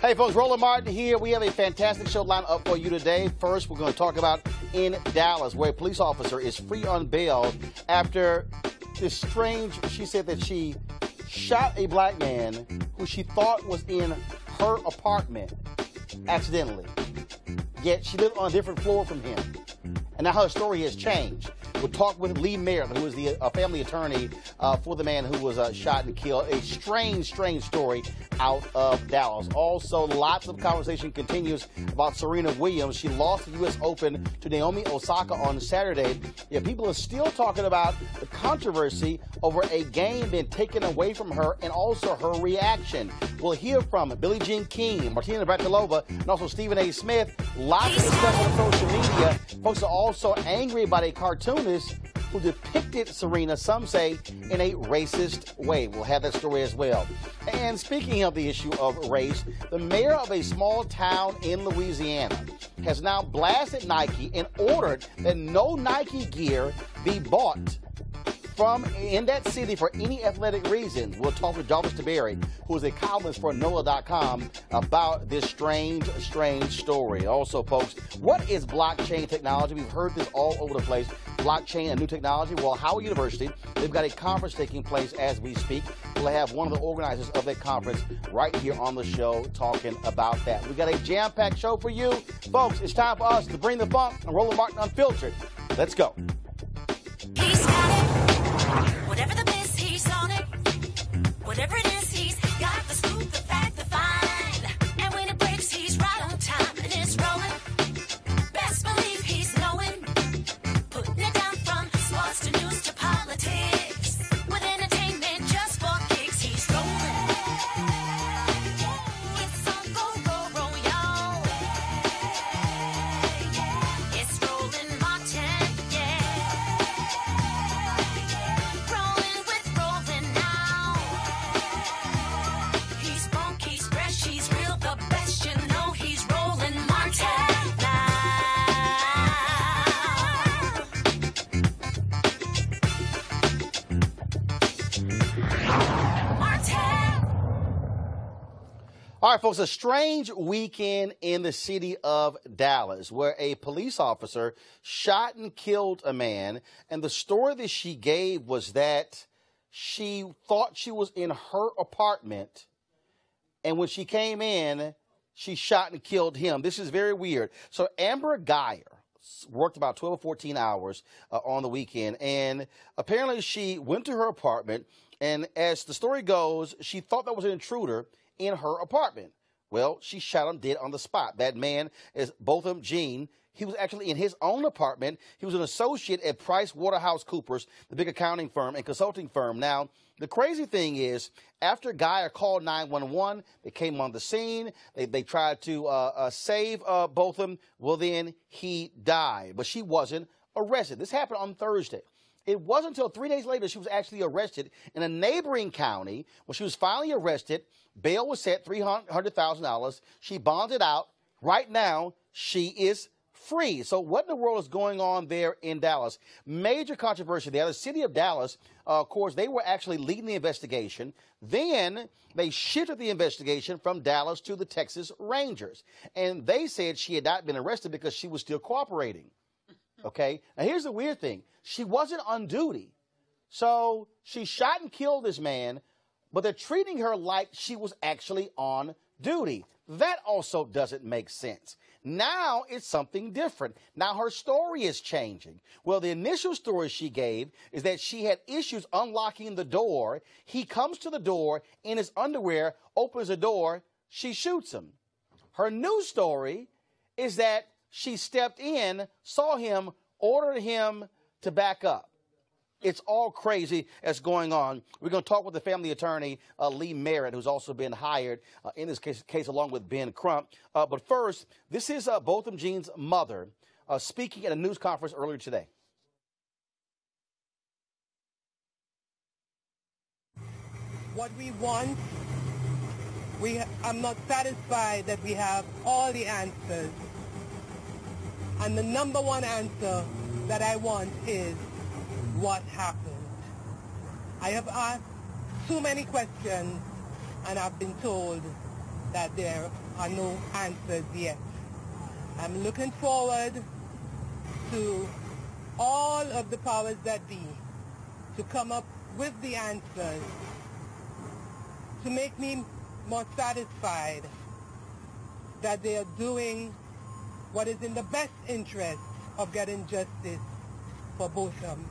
Hey folks, Roland Martin here. We have a fantastic show lined up for you today. First, we're going to talk about in Dallas, where a police officer is free on bail after this strange, she said that she shot a black man who she thought was in her apartment accidentally. Yet she lived on a different floor from him. And now her story has changed. We'll talk with Lee Merritt, who is the family attorney for the man who was shot and killed. A strange story out of Dallas. Also, lots of conversation continues about Serena Williams. She lost the U.S. Open to Naomi Osaka on Saturday. Yet people are still talking about the controversy over a game being taken away from her and also her reaction. We'll hear from Billie Jean King, Martina Navratilova, and also Stephen A. Smith. Lots of discussion on social media. Folks are also angry about a cartoonist who depicted Serena, some say, in a racist way. We'll have that story as well. And speaking of the issue of race, the mayor of a small town in Louisiana has now blasted Nike and ordered that no Nike gear be bought from in that city for any athletic reasons. We'll talk with Jarvis DeBerry, who is a columnist for NOLA.com, about this strange story. Also, folks, what is blockchain technology? We've heard this all over the place. Blockchain and new technology. Well, Howard University, they've got a conference taking place as we speak. We'll have one of the organizers of that conference right here on the show talking about that. We got a jam-packed show for you. Folks, it's time for us to bring the funk and Roland Martin Unfiltered. Let's go. He's got it. Whatever the miss, he's on it. Whatever it is, he's got the scoop, the fact, the find. And when it breaks, he's right on time and it's rolling. Best believe he's knowing. Putting it down from sports to news to politics. With entertainment just for kicks, he's rolling. It's on go, y'all. It's Roland Martin, yeah. Rolling with Roland now. He's funk, he's fresh, he's real, the best, you know he's Roland Martin now. All right, folks, a strange weekend in the city of Dallas where a police officer shot and killed a man. And the story that she gave was that she thought she was in her apartment. And when she came in, she shot and killed him. This is very weird. So Amber Geyer worked about 12 or 14 hours on the weekend. And apparently she went to her apartment. And as the story goes, she thought there was an intruder in her apartment. Well, she shot him dead on the spot. That man is Botham Jean. He was actually in his own apartment. He was an associate at PricewaterhouseCoopers, the big accounting firm and consulting firm. Now, the crazy thing is, after Geyer called 911, they came on the scene. They tried to save Botham. Well, then he died. But she wasn't arrested. This happened on Thursday. It wasn't until 3 days later she was actually arrested in a neighboring county. When she was finally arrested, bail was set $300,000. She bonded out. Right now, she is free. So what in the world is going on there in Dallas? Major controversy there. The city of Dallas, of course, they were actually leading the investigation. Then they shifted the investigation from Dallas to the Texas Rangers. And they said she had not been arrested because she was still cooperating. Okay? Now, here's the weird thing. She wasn't on duty. So she shot and killed this man, but they're treating her like she was actually on duty. That also doesn't make sense. Now it's something different. Now her story is changing. Well, the initial story she gave is that she had issues unlocking the door. He comes to the door in his underwear, opens the door, she shoots him. Her new story is that she stepped in, saw him, ordered him to back up. It's all crazy that's going on. We're going to talk with the family attorney, Lee Merritt, who's also been hired in this case along with Ben Crump. But first, this is Botham Jean's mother speaking at a news conference earlier today. What we want, I'm not satisfied that we have all the answers. And the number one answer that I want is, what happened? I have asked too many questions and I've been told that there are no answers yet. I'm looking forward to all of the powers that be to come up with the answers to make me more satisfied that they are doing what is in the best interest of getting justice for both of them.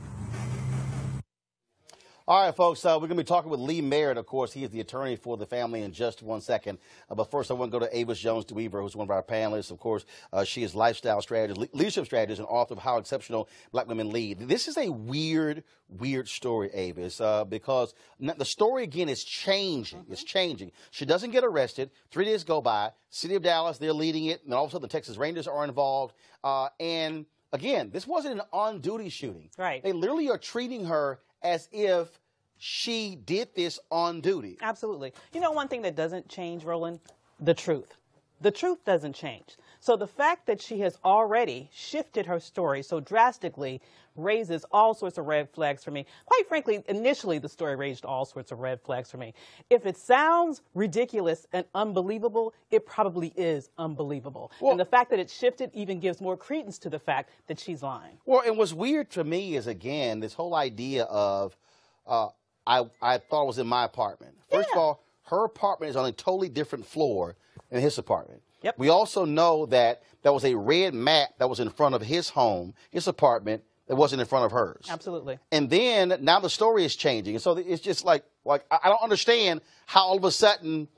All right, folks, we're going to be talking with Lee Merritt. Of course, he is the attorney for the family in just 1 second. But first, I want to go to Avis Jones-DeWeaver, who's one of our panelists. Of course, she is lifestyle strategist, leadership strategist, and author of How Exceptional Black Women Lead. This is a weird story, Avis, because the story, again, is changing. It's changing. She doesn't get arrested. 3 days go by. City of Dallas, they're leading it. And all of a sudden, the Texas Rangers are involved. And, again, this wasn't an on-duty shooting. Right. They literally are treating her as if she did this on duty. Absolutely. You know, one thing that doesn't change, Roland, the truth. The truth doesn't change. So the fact that she has already shifted her story so drastically raises all sorts of red flags for me. Quite frankly, initially the story raised all sorts of red flags for me. If it sounds ridiculous and unbelievable, it probably is unbelievable. Well, and the fact that it shifted even gives more credence to the fact that she's lying. Well, and what's weird to me is, again, this whole idea of I thought it was in my apartment. First of all, her apartment is on a totally different floor than his apartment. Yep. We also know that there was a red mat that was in front of his home, his apartment, that wasn't in front of hers. Absolutely. And then now the story is changing. And so it's just like I don't understand how all of a sudden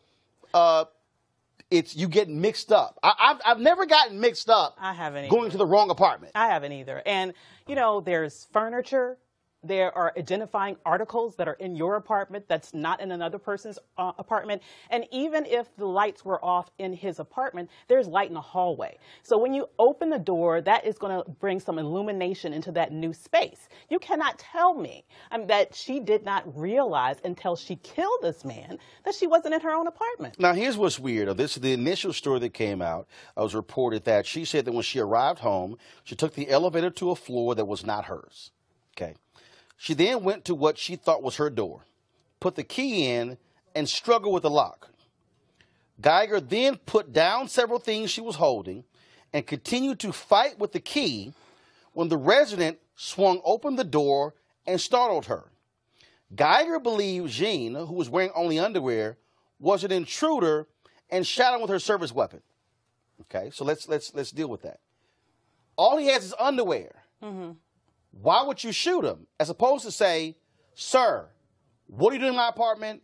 you get mixed up. I've never gotten mixed up. I haven't going either. to the wrong apartment. I haven't either. And, you know, there's furniture. There are identifying articles that are in your apartment that's not in another person's apartment. And even if the lights were off in his apartment, there's light in the hallway. So when you open the door, that is going to bring some illumination into that new space. You cannot tell me that she did not realize until she killed this man that she wasn't in her own apartment. Now, here's what's weird. This is the initial story that came out. It was reported that she said that when she arrived home, she took the elevator to a floor that was not hers. Okay. She then went to what she thought was her door, put the key in, and struggled with the lock. Geiger then put down several things she was holding and continued to fight with the key when the resident swung open the door and startled her. Geiger believed Jean, who was wearing only underwear, was an intruder and shot him with her service weapon. Okay, so let's deal with that. All he has is underwear. Mm-hmm. Why would you shoot him? As opposed to say, sir, what are you doing in my apartment?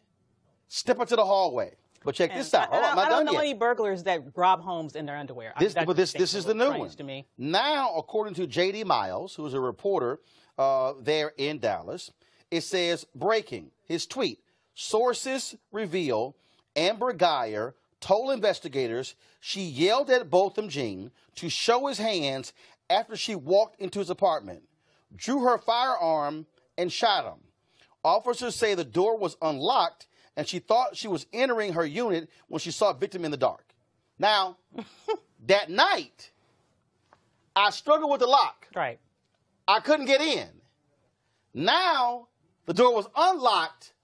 Step into the hallway. But check this out. I don't know any burglars that rob homes in their underwear. This is the new one. To me. Now, according to J.D. Miles, who is a reporter there in Dallas, it says, breaking, his tweet, sources reveal Amber Geiger told investigators she yelled at Botham Jean to show his hands after she walked into his apartment, drew her firearm, and shot him. Officers say the door was unlocked, and she thought she was entering her unit when she saw the victim in the dark. Now, that night, I struggled with the lock. Right. I couldn't get in. Now, the door was unlocked.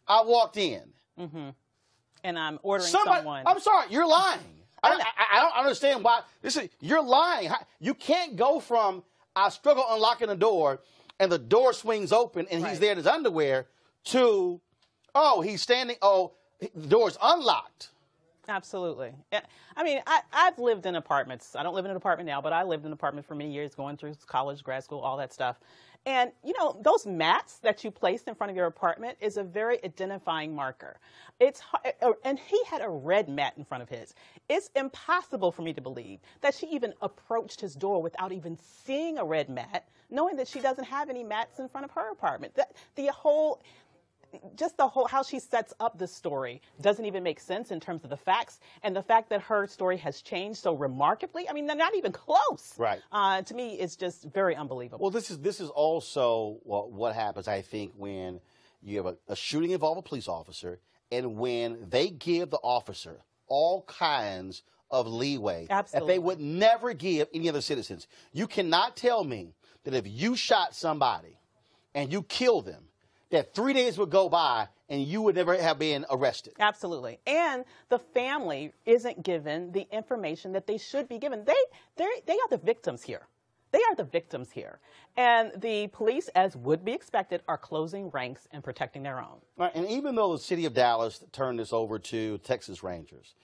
I walked in. Mm-hmm. And I'm ordering someone. I'm sorry, you're lying. I don't understand why. You're lying. You can't go from I struggle unlocking the door and the door swings open and he's there in his underwear to Oh, he's standing. Oh, the door's unlocked. Absolutely. Yeah. I mean, I've lived in apartments. I don't live in an apartment now, but I lived in an apartment for many years, going through college, grad school, all that stuff. And, you know, those mats that you placed in front of your apartment is a very identifying marker. And he had a red mat in front of his. It's impossible for me to believe that she even approached his door without even seeing a red mat, knowing that she doesn't have any mats in front of her apartment. How she sets up this story doesn't even make sense in terms of the facts, and the fact that her story has changed so remarkably. I mean, they're not even close. Right. To me, it's just very unbelievable. Well, this is also what happens, I think, when you have a shooting involve a police officer, and when they give the officer all kinds of leeway that they would never give any other citizens. You cannot tell me that if you shot somebody and you killed them, that 3 days would go by and you would never have been arrested. Absolutely. And the family isn't given the information that they should be given. They are the victims here. They are the victims here. And the police, as would be expected, are closing ranks and protecting their own. Right. And even though the city of Dallas turned this over to Texas Rangers,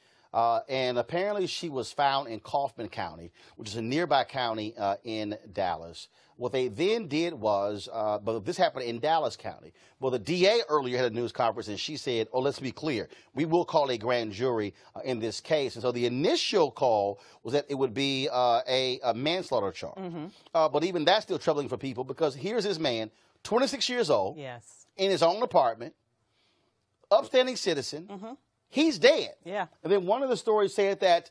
and apparently she was found in Kaufman County, which is a nearby county in Dallas. What they then did was, but this happened in Dallas County. Well, the DA earlier had a news conference, and she said, oh, let's be clear, we will call a grand jury in this case. And so the initial call was that it would be a manslaughter charge. But even that's still troubling for people, because here's this man, 26 years old, in his own apartment, upstanding citizen. He's dead. Yeah. And then one of the stories said that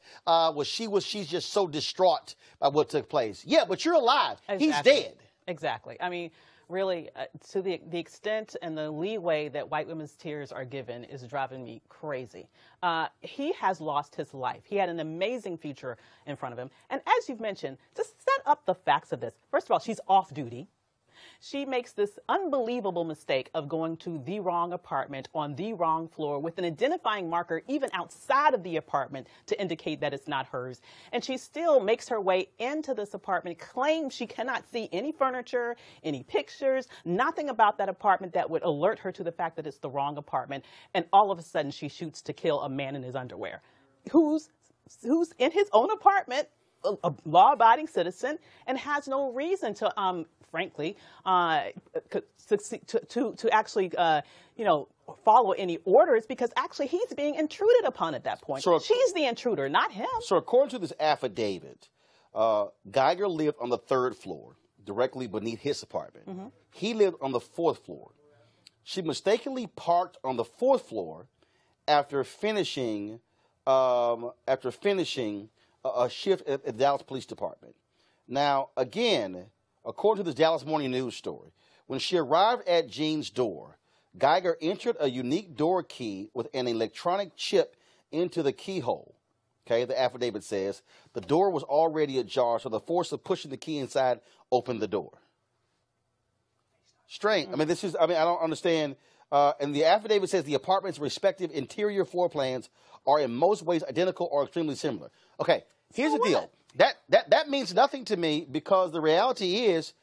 she's just so distraught by what took place. Yeah, but you're alive. Exactly. He's dead. Exactly. I mean, really, to the extent and the leeway that white women's tears are given is driving me crazy. He has lost his life. He had an amazing future in front of him. And as you've mentioned, just set up the facts of this. First of all, she's off duty. She makes this unbelievable mistake of going to the wrong apartment on the wrong floor with an identifying marker even outside of the apartment to indicate that it's not hers. And she still makes her way into this apartment, claims she cannot see any furniture, any pictures, nothing about that apartment that would alert her to the fact that it's the wrong apartment. And all of a sudden she shoots to kill a man in his underwear who's in his own apartment, a law-abiding citizen, and has no reason to, frankly, to actually, follow any orders, because actually he's being intruded upon at that point. So she's the intruder, not him. So according to this affidavit, Geiger lived on the 3rd floor, directly beneath his apartment. He lived on the 4th floor. She mistakenly parked on the 4th floor after finishing a shift at the Dallas Police Department. Now, again, according to this Dallas Morning News story, when she arrived at Jean's door, Geiger entered a unique door key with an electronic chip into the keyhole. Okay, the affidavit says the door was already ajar, so the force of pushing the key inside opened the door. Strange. I mean, I don't understand. And the affidavit says the apartment's respective interior floor plans are in most ways identical or extremely similar. Okay, here's the deal. That means nothing to me, because the reality is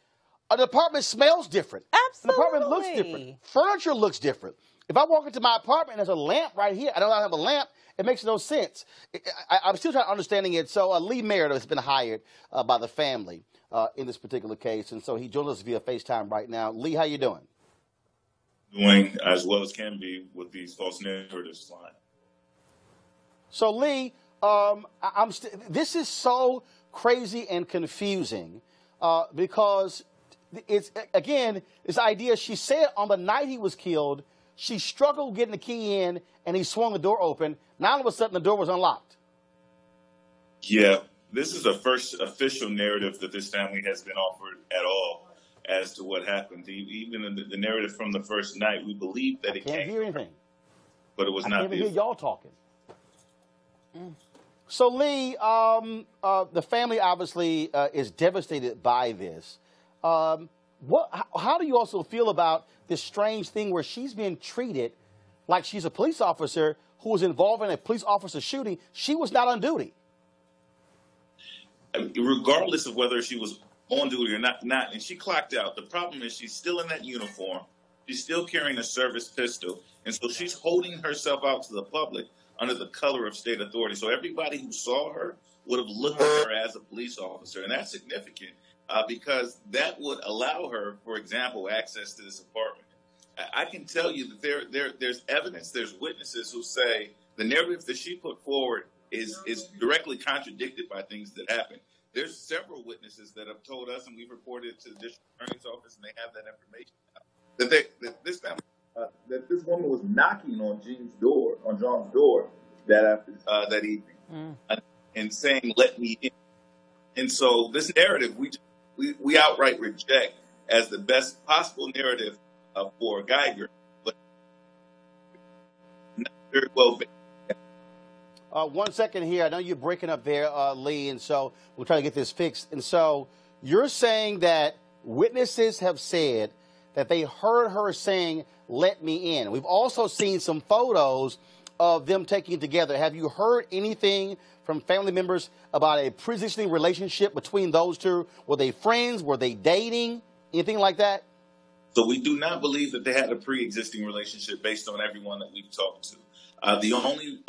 an apartment smells different. Absolutely. An apartment looks different. Furniture looks different. If I walk into my apartment and there's a lamp right here, I don't have a lamp, it makes no sense. I'm still trying to understanding it. So Lee Merritt has been hired by the family in this particular case, and so he joins us via FaceTime right now. Lee, how you doing? Doing as well as can be with these false narratives line. So Lee, this is so crazy and confusing because it's, again, this idea, she said on the night he was killed, she struggled getting the key in and he swung the door open. Now all of a sudden the door was unlocked. Yeah, this is the first official narrative that this family has been offered at all as to what happened. Even in the narrative from the first night, we believe that it can't hear anything. But it was not. I can't even hear y'all talking. So Lee, the family obviously is devastated by this. How do you also feel about this strange thing where she's being treated like she's a police officer who was involved in a police officer shooting? She was not on duty. Regardless of whether she was on duty or not, and she clocked out. The problem is she's still in that uniform. She's still carrying a service pistol. And so she's holding herself out to the public under the color of state authority. So everybody who saw her would have looked at her as a police officer. And that's significant because that would allow her, for example, access to this apartment. I can tell you that there's evidence, there's witnesses who say the narrative that she put forward is directly contradicted by things that happened. There's several witnesses that have told us, and we've reported it to the district attorney's office, and they have that information, that this woman was knocking on John's door that evening, and saying, "Let me in." And so this narrative we outright reject as the best possible narrative for Geiger, but not very well. 1 second here. I know you're breaking up there, Lee, and so we'll try to get this fixed. And so you're saying that witnesses have said that they heard her saying, "Let me in." We've also seen some photos of them taking together. Have you heard anything from family members about a pre-existing relationship between those two? Were they friends? Were they dating? Anything like that? So we do not believe that they had a pre-existing relationship based on everyone that we've talked to. The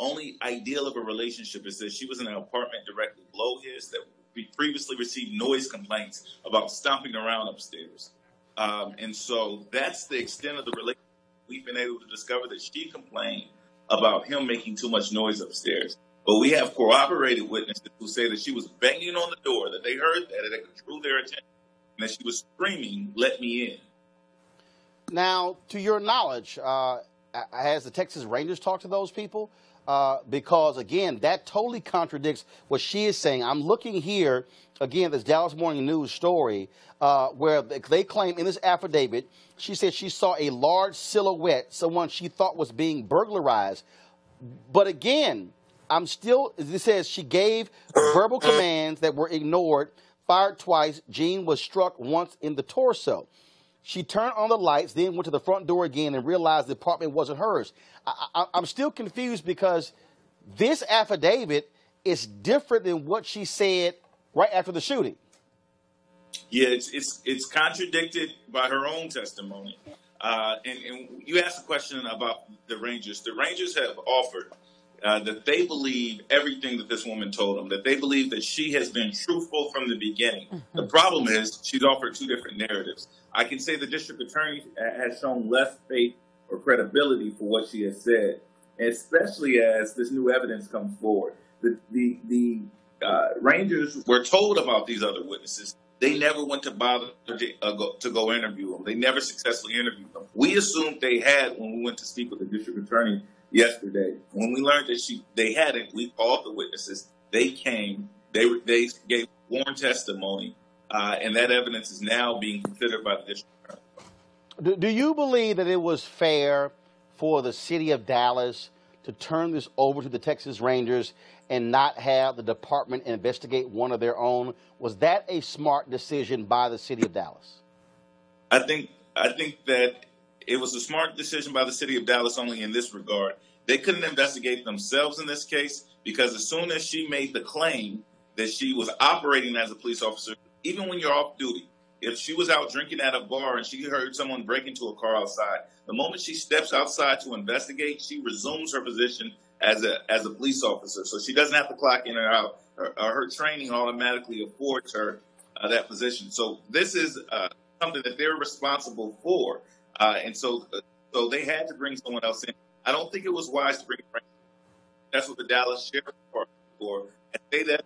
only ideal of a relationship is that she was in an apartment directly below his that we previously received noise complaints about stomping around upstairs. And so that's the extent of the relationship. We've been able to discover that she complained about him making too much noise upstairs. But we have corroborated witnesses who say that she was banging on the door, that they heard that, and it drew their attention, and that she was screaming, "Let me in." Now, to your knowledge, has the Texas Rangers talked to those people? Because, again, that totally contradicts what she is saying. I'm looking here, again, this Dallas Morning News story, where they claim in this affidavit, she said she saw a large silhouette, someone she thought was being burglarized. But, again, it says she gave verbal commands that were ignored, fired twice. Jean was struck once in the torso. She turned on the lights, then went to the front door again and realized the apartment wasn't hers. I'm still confused because this affidavit is different than what she said right after the shooting. Yeah, it's contradicted by her own testimony. And you asked a question about the Rangers. The Rangers have offered that they believe everything that this woman told them, that they believe that she has been truthful from the beginning. Mm-hmm. The problem is she's offered two different narratives. I can say the district attorney has shown less faith or credibility for what she has said, especially as this new evidence comes forward. The Rangers were told about these other witnesses. They never went to bother to go interview them. They never successfully interviewed them. We assumed they had when we went to speak with the district attorney yesterday. When we learned that they hadn't, we called the witnesses. They came. They gave sworn testimony. And that evidence is now being considered by the district attorney. Do you believe that it was fair for the city of Dallas to turn this over to the Texas Rangers and not have the department investigate one of their own? Was that a smart decision by the city of Dallas? I think that it was a smart decision by the city of Dallas only in this regard. They couldn't investigate themselves in this case because as soon as she made the claim that she was operating as a police officer, even when you're off duty, if she was out drinking at a bar and she heard someone break into a car outside, the moment she steps outside to investigate, she resumes her position as a police officer. So she doesn't have to clock in or out. Her training automatically affords her that position. So this is something that they're responsible for. And so they had to bring someone else in. I don't think it was wise to bring a friend. That's what the Dallas Sheriff's Department for. And say that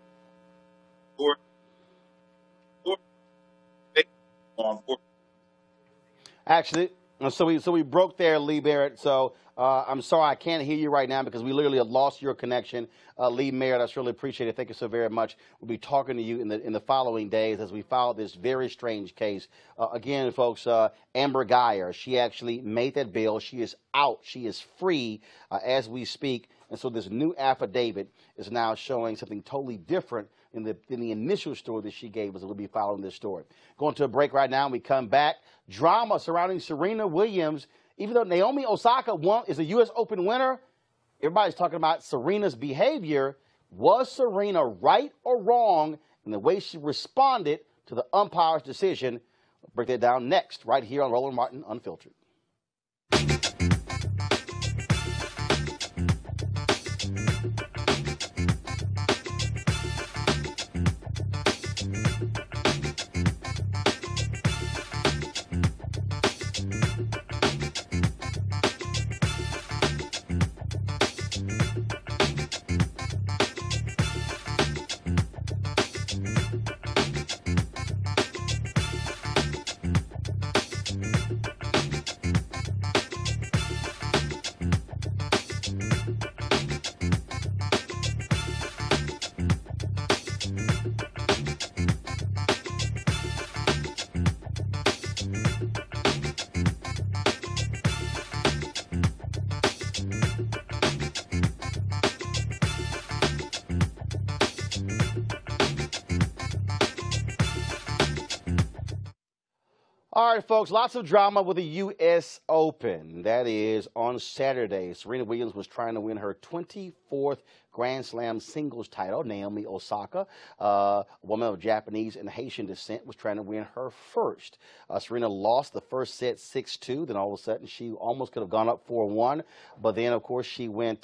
Actually, so we broke there, Lee Merritt. So I'm sorry I can't hear you right now because we literally have lost your connection. Lee Merritt, I surely appreciate it. Thank you so very much. We'll be talking to you in the following days as we follow this very strange case. Again, folks, Amber Geiger, she actually made that bail. She is out. She is free as we speak. And so this new affidavit is now showing something totally different in the initial story that she gave us. We'll be following this story. Going to a break right now. We come back. Drama surrounding Serena Williams. Even though Naomi Osaka is a U.S. Open winner, everybody's talking about Serena's behavior. Was Serena right or wrong in the way she responded to the umpire's decision? We'll break that down next, right here on Roland Martin Unfiltered. All right, folks, lots of drama with the U.S. Open. That is on Saturday. Serena Williams was trying to win her 24th Grand Slam singles title. Naomi Osaka, a woman of Japanese and Haitian descent, was trying to win her first. Serena lost the first set 6-2. Then all of a sudden, she almost could have gone up 4-1. But then, of course, she was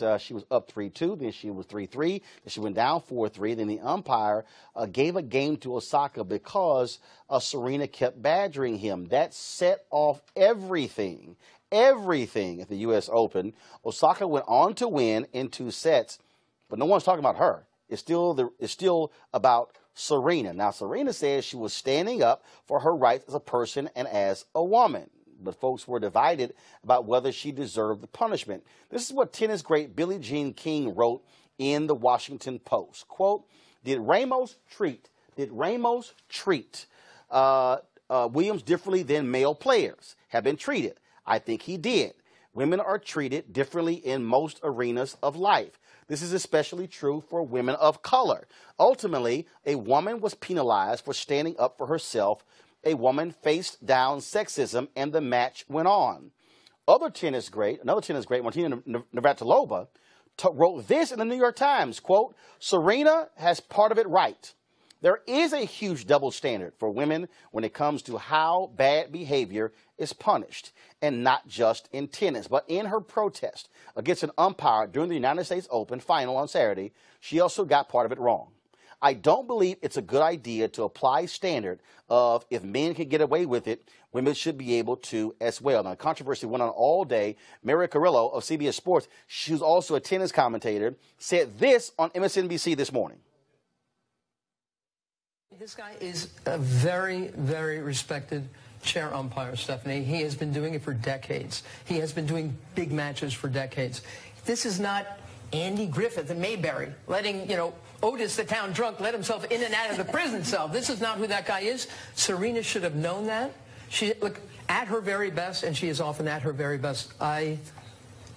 up 3-2. Then she was 3-3. Then she went down 4-3. Then the umpire gave a game to Osaka because Serena kept badgering him. That set off everything at the U.S. Open. Osaka went on to win in 2 sets. But no one's talking about her. It's still about Serena. Now, Serena says she was standing up for her rights as a person and as a woman. But folks were divided about whether she deserved the punishment. This is what tennis great Billie Jean King wrote in the Washington Post. Quote, did Ramos treat Williams differently than male players have been treated? I think he did. Women are treated differently in most arenas of life. This is especially true for women of color. Ultimately, a woman was penalized for standing up for herself. A woman faced down sexism, and the match went on. Another tennis great, Martina Navratilova, wrote this in the New York Times, quote, Serena has part of it right. There is a huge double standard for women when it comes to how bad behavior is punished, and not just in tennis, but in her protest against an umpire during the United States Open final on Saturday. She also got part of it wrong. I don't believe it's a good idea to apply standard of if men can get away with it, women should be able to as well. Now, the controversy went on all day. Mary Carrillo of CBS Sports, who's also a tennis commentator, said this on MSNBC this morning. This guy is a very, very respected chair umpire, Stephanie. He has been doing it for decades. He has been doing big matches for decades. This is not Andy Griffith and Mayberry letting, Otis, the town drunk, let himself in and out of the prison cell. This is not who that guy is. Serena should have known that. Look, at her very best, and she is often at her very best, I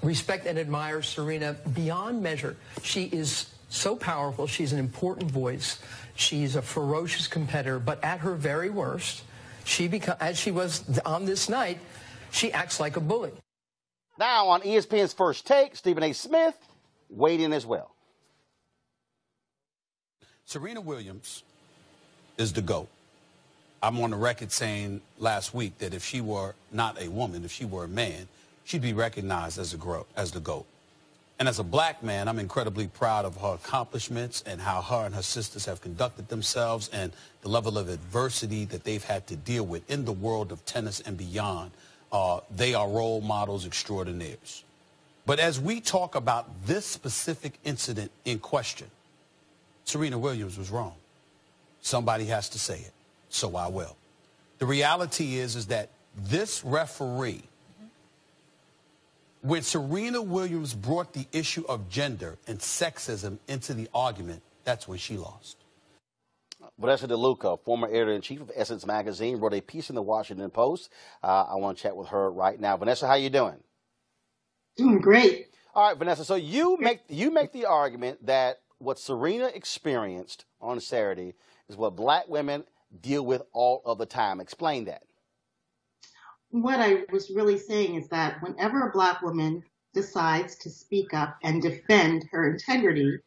respect and admire Serena beyond measure. She is so powerful. She's an important voice. She's a ferocious competitor, but at her very worst, as she was on this night, she acts like a bully. Now on ESPN's First Take, Stephen A. Smith weighed in as well. Serena Williams is the GOAT. I'm on the record saying last week that if she were not a woman, if she were a man, she'd be recognized as the GOAT. And as a black man, I'm incredibly proud of her accomplishments and how her and her sisters have conducted themselves and the level of adversity that they've had to deal with in the world of tennis and beyond. They are role models extraordinaires. But as we talk about this specific incident in question, Serena Williams was wrong. Somebody has to say it, so I will. The reality is that this referee, when Serena Williams brought the issue of gender and sexism into the argument, that's when she lost. Vanessa DeLuca, former editor-in-chief of Essence Magazine, wrote a piece in the Washington Post. I want to chat with her right now. Vanessa, how you doing? Doing great. All right, Vanessa, so you make the argument that what Serena experienced on Saturday is what black women deal with all of the time. Explain that. What I was really saying is that whenever a black woman decides to speak up and defend her integrity,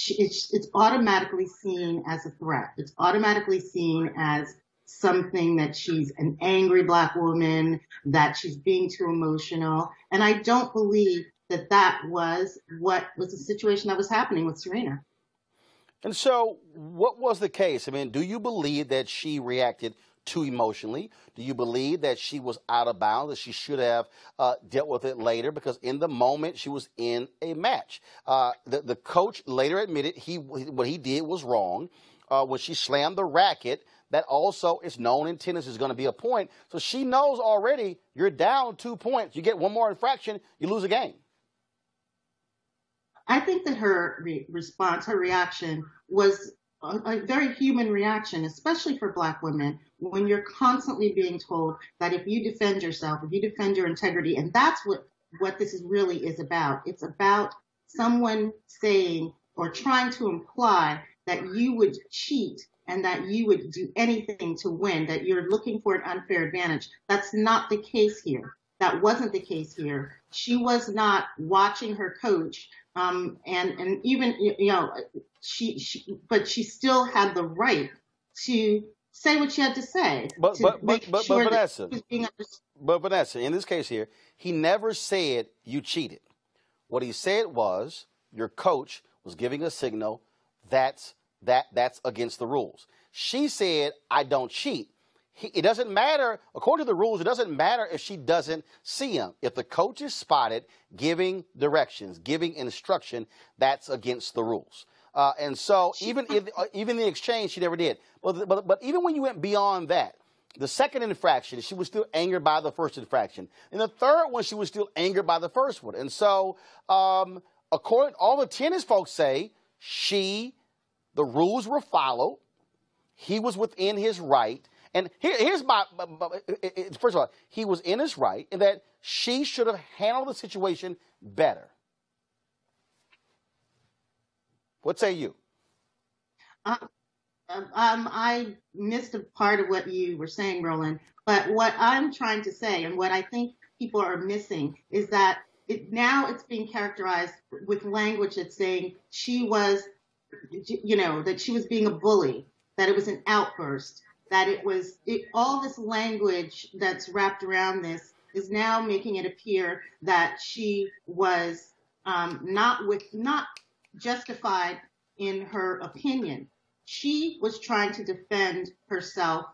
it's automatically seen as a threat. It's automatically seen as something that she's an angry black woman, that she's being too emotional. And I don't believe that was what was the situation that was happening with Serena. And so what was the case? I mean, do you believe that she reacted too emotionally? Do you believe that she was out of bounds, that she should have dealt with it later? Because in the moment, she was in a match. The coach later admitted what he did was wrong. When she slammed the racket, that also is known in tennis is going to be a point. So she knows already you're down 2 points. You get one more infraction, you lose a game. I think that her response, her reaction was a very human reaction, especially for black women, when you're constantly being told that if you defend yourself, if you defend your integrity, and that's what this really is about. It's about someone saying or trying to imply that you would cheat and that you would do anything to win, that you're looking for an unfair advantage. That's not the case here. That wasn't the case here. She was not watching her coach, and even, but she still had the right to say what she had to say. But Vanessa, in this case here, he never said you cheated. What he said was your coach was giving a signal that's against the rules. She said, I don't cheat. It doesn't matter, according to the rules, it doesn't matter if she doesn't see him. If the coach is spotted giving directions, giving instruction, that's against the rules. And so even the exchange, she never did. But even when you went beyond that, the second infraction, she was still angered by the first infraction. And the third one, she was still angered by the first one. And so, according all the tennis folks say, the rules were followed. He was within his right. And here's first of all, he was in his right, and that she should have handled the situation better. What say you? I missed a part of what you were saying, Roland. But what I'm trying to say, and what I think people are missing, is that now it's being characterized with language that's saying she was, that she was being a bully, that it was an outburst, that all this language that's wrapped around this is now making it appear that she was not justified in her opinion. She was trying to defend herself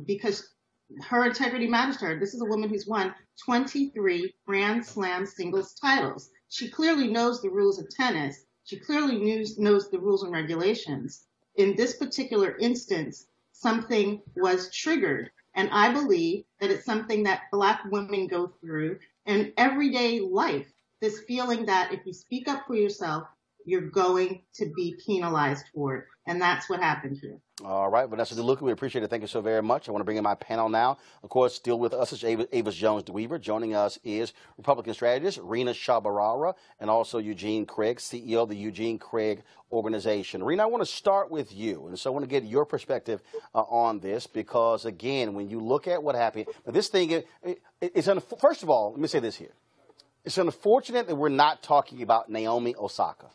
because her integrity matters to her. This is a woman who's won 23 Grand Slam singles titles. She clearly knows the rules of tennis. She clearly knows the rules and regulations. In this particular instance, something was triggered. And I believe that it's something that Black women go through in everyday life, this feeling that if you speak up for yourself, you're going to be penalized for it. And that's what happened here. All right, Vanessa DeLuca, we appreciate it. Thank you so very much. I want to bring in my panel now. Of course, still with us is Avis Jones-DeWeaver. Joining us is Republican strategist Rena Shabarara and also Eugene Craig, CEO of the Eugene Craig Organization. Rena, I want to start with you. And so I want to get your perspective on this because, again, when you look at what happened, this thing, first of all, let me say this here. It's unfortunate that we're not talking about Naomi Osaka,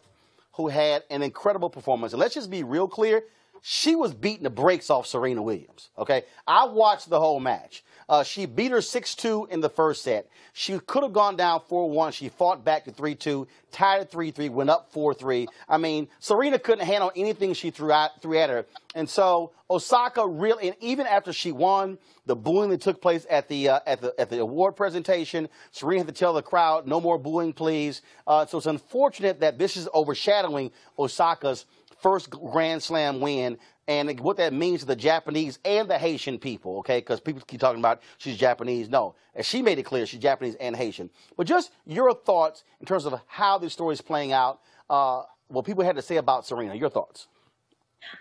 who had an incredible performance. And let's just be real clear. She was beating the brakes off Serena Williams, okay? I watched the whole match. She beat her 6-2 in the first set. She could have gone down 4-1. She fought back to 3-2, tied at 3-3, went up 4-3. I mean, Serena couldn't handle anything she threw at her. And so Osaka really, and even after she won, the booing that took place at the award presentation, Serena had to tell the crowd, no more booing, please. So it's unfortunate that this is overshadowing Osaka's first Grand Slam win, and what that means to the Japanese and the Haitian people, okay? Because people keep talking about she's Japanese. No, as she made it clear, she's Japanese and Haitian. But just your thoughts in terms of how this story is playing out, what people had to say about Serena. Your thoughts.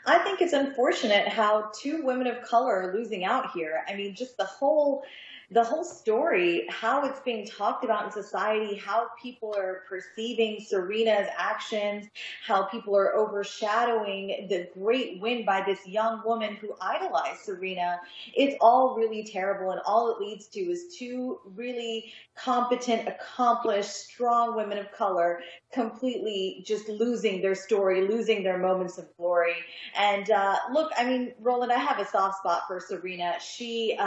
I think it's unfortunate how two women of color are losing out here. I mean, just the whole story, how it's being talked about in society, how people are perceiving Serena's actions, how people are overshadowing the great win by this young woman who idolized Serena. It's all really terrible, and all it leads to is two really competent, accomplished, strong women of color completely just losing their story, losing their moments of glory. And look, I mean, Roland, I have a soft spot for Serena. She,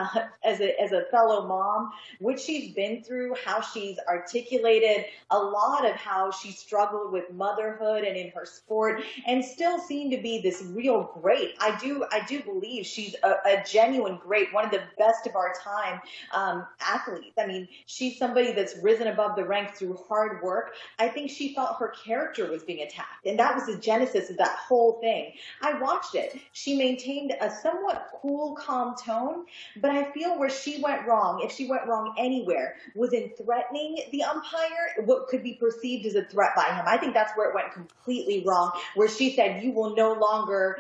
as a fellow mom, what she's been through, how she's articulated a lot of how she struggled with motherhood and in her sport, and still seemed to be this real great. I do believe she's a genuine great, one of the best of our time athletes. I mean, she's somebody that's risen above the ranks through hard work. I think she felt her character was being attacked, and that was the genesis of that whole thing. I watched it. She maintained a somewhat cool, calm tone, but I feel where she went wrong, if she went wrong anywhere, was in threatening the umpire, what could be perceived as a threat by him. I think that's where it went completely wrong, where she said, you will no longer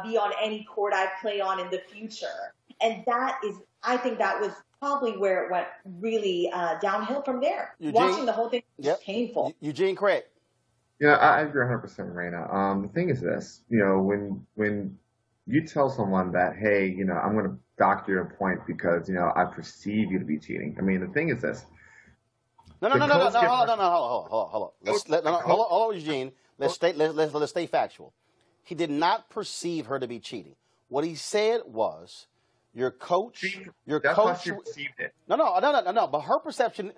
be on any court I play on in the future. And I think that was probably where it went really downhill from there. Eugene, watching the whole thing was painful. Eugene Craig. Yeah, I agree 100%, Raina. The thing is this, when you tell someone that, hey, I'm going to dock your point because, I perceive you to be cheating. I mean, the thing is this. No, hold on, Eugene. Let's stay factual. He did not perceive her to be cheating. What he said was, your coach. That's how she perceived it. No. But her perception,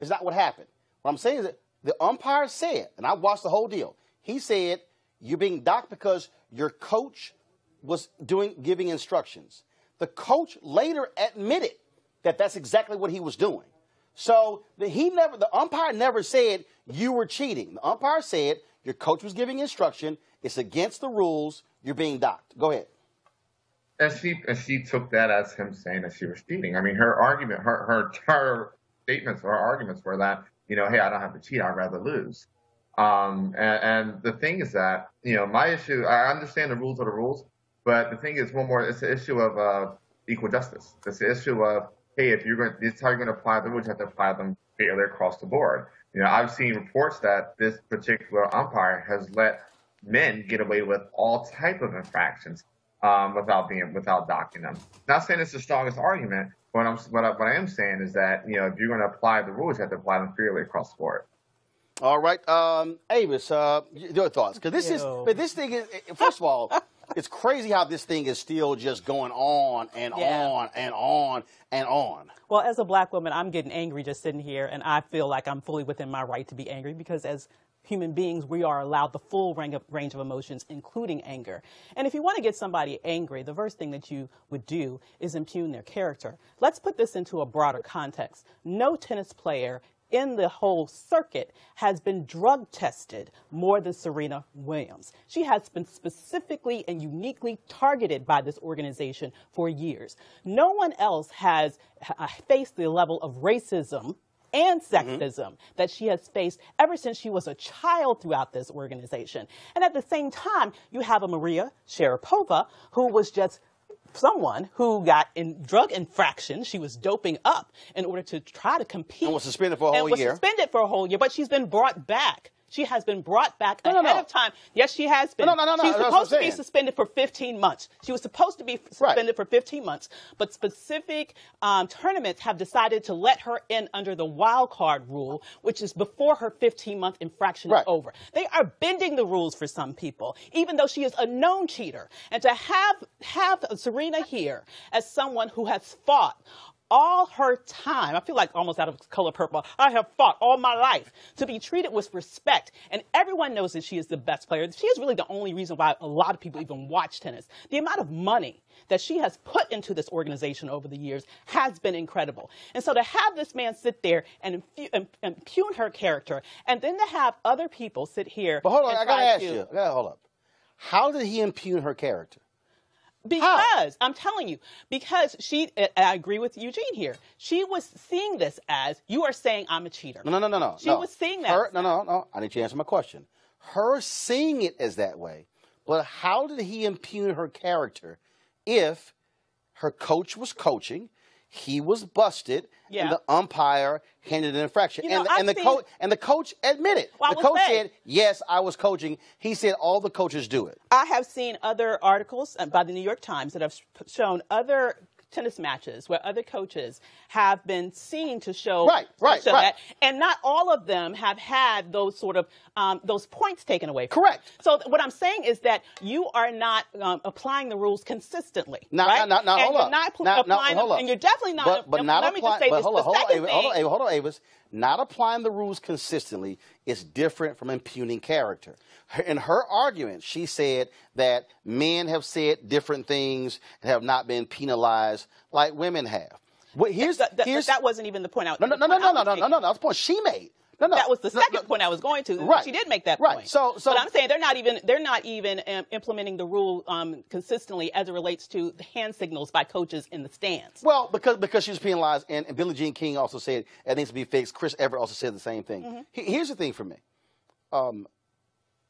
is not what happened. What I'm saying is that the umpire said, and I watched the whole deal. He said, you're being docked because your coach was giving instructions. The coach later admitted that that's exactly what he was doing. So the umpire never said you were cheating. The umpire said your coach was giving instruction. It's against the rules. You're being docked. Go ahead. And she took that as him saying that she was cheating. I mean, her argument, her statements, her arguments were that, hey, I don't have to cheat. I'd rather lose. And the thing is that, my issue, I understand the rules are the rules, but the thing is, it's the issue of equal justice. It's the issue of, hey, this is how you're going to apply the rules, you have to apply them fairly across the board. I've seen reports that this particular umpire has let men get away with all type of infractions without docking them. Not saying it's the strongest argument, but what I am saying is that, if you're going to apply the rules, you have to apply them fairly across the board. All right, Avis, your thoughts? Because this thing is, first of all, it's crazy how this thing is still just going on and on and on and on. Well, as a black woman, I'm getting angry just sitting here, and I feel like I'm fully within my right to be angry because as human beings, we are allowed the full range of emotions, including anger. And if you want to get somebody angry, the first thing that you would do is impugn their character. Let's put this into a broader context. No tennis player in the whole circuit has been drug tested more than Serena Williams. She has been specifically and uniquely targeted by this organization for years. No one else has faced the level of racism and sexism that she has faced ever since she was a child throughout this organization. And at the same time, you have a Maria Sharapova who was just someone who got in drug infraction. She was doping up in order to try to compete. And was suspended for a whole year. Suspended for a whole year, but she's been brought back. She has been brought back ahead of time. Yes, she has been. She's supposed to be suspended for 15 months. She was supposed to be suspended for 15 months, but specific tournaments have decided to let her in under the wild card rule, which is before her 15-month infraction is over. They are bending the rules for some people, even though she is a known cheater. And to have Serena here as someone who has fought all her time, I feel like almost out of Color Purple, I have fought all my life to be treated with respect. And everyone knows that she is the best player. She is really the only reason why a lot of people even watch tennis. The amount of money that she has put into this organization over the years has been incredible. And so to have this man sit there and impugn her character, and then to have other people sit here. But hold on, I got to ask you. Hold up. How did he impugn her character? Because, I'm telling you, because I agree with Eugene here. She was seeing this as, you are saying I'm a cheater. No. She was seeing that. No. I need you to answer my question. Her seeing it as that way, but how did he impugn her character if her coach was coaching, he was busted, and the umpire handed an infraction? And the coach admitted. The coach said, yes, I was coaching. He said all the coaches do it. I have seen other articles by the New York Times that have shown other tennis matches where other coaches have been seen to show that, and not all of them have had those sort of those points taken away from them. So what I'm saying is that you are not applying the rules consistently, right? Hold up. And you're definitely not. But not let me just say this. Hold on, Avis. Not applying the rules consistently is different from impugning character. In her argument, she said that men have said different things and have not been penalized like women have. That wasn't even the point I was No. That's the point she made. That was the second point I was going to. Right. She did make that point. So, but I'm saying they're not even implementing the rule consistently as it relates to the hand signals by coaches in the stands. Well, because she was penalized, and Billie Jean King also said it needs to be fixed. Chris Everett also said the same thing. Here's the thing for me.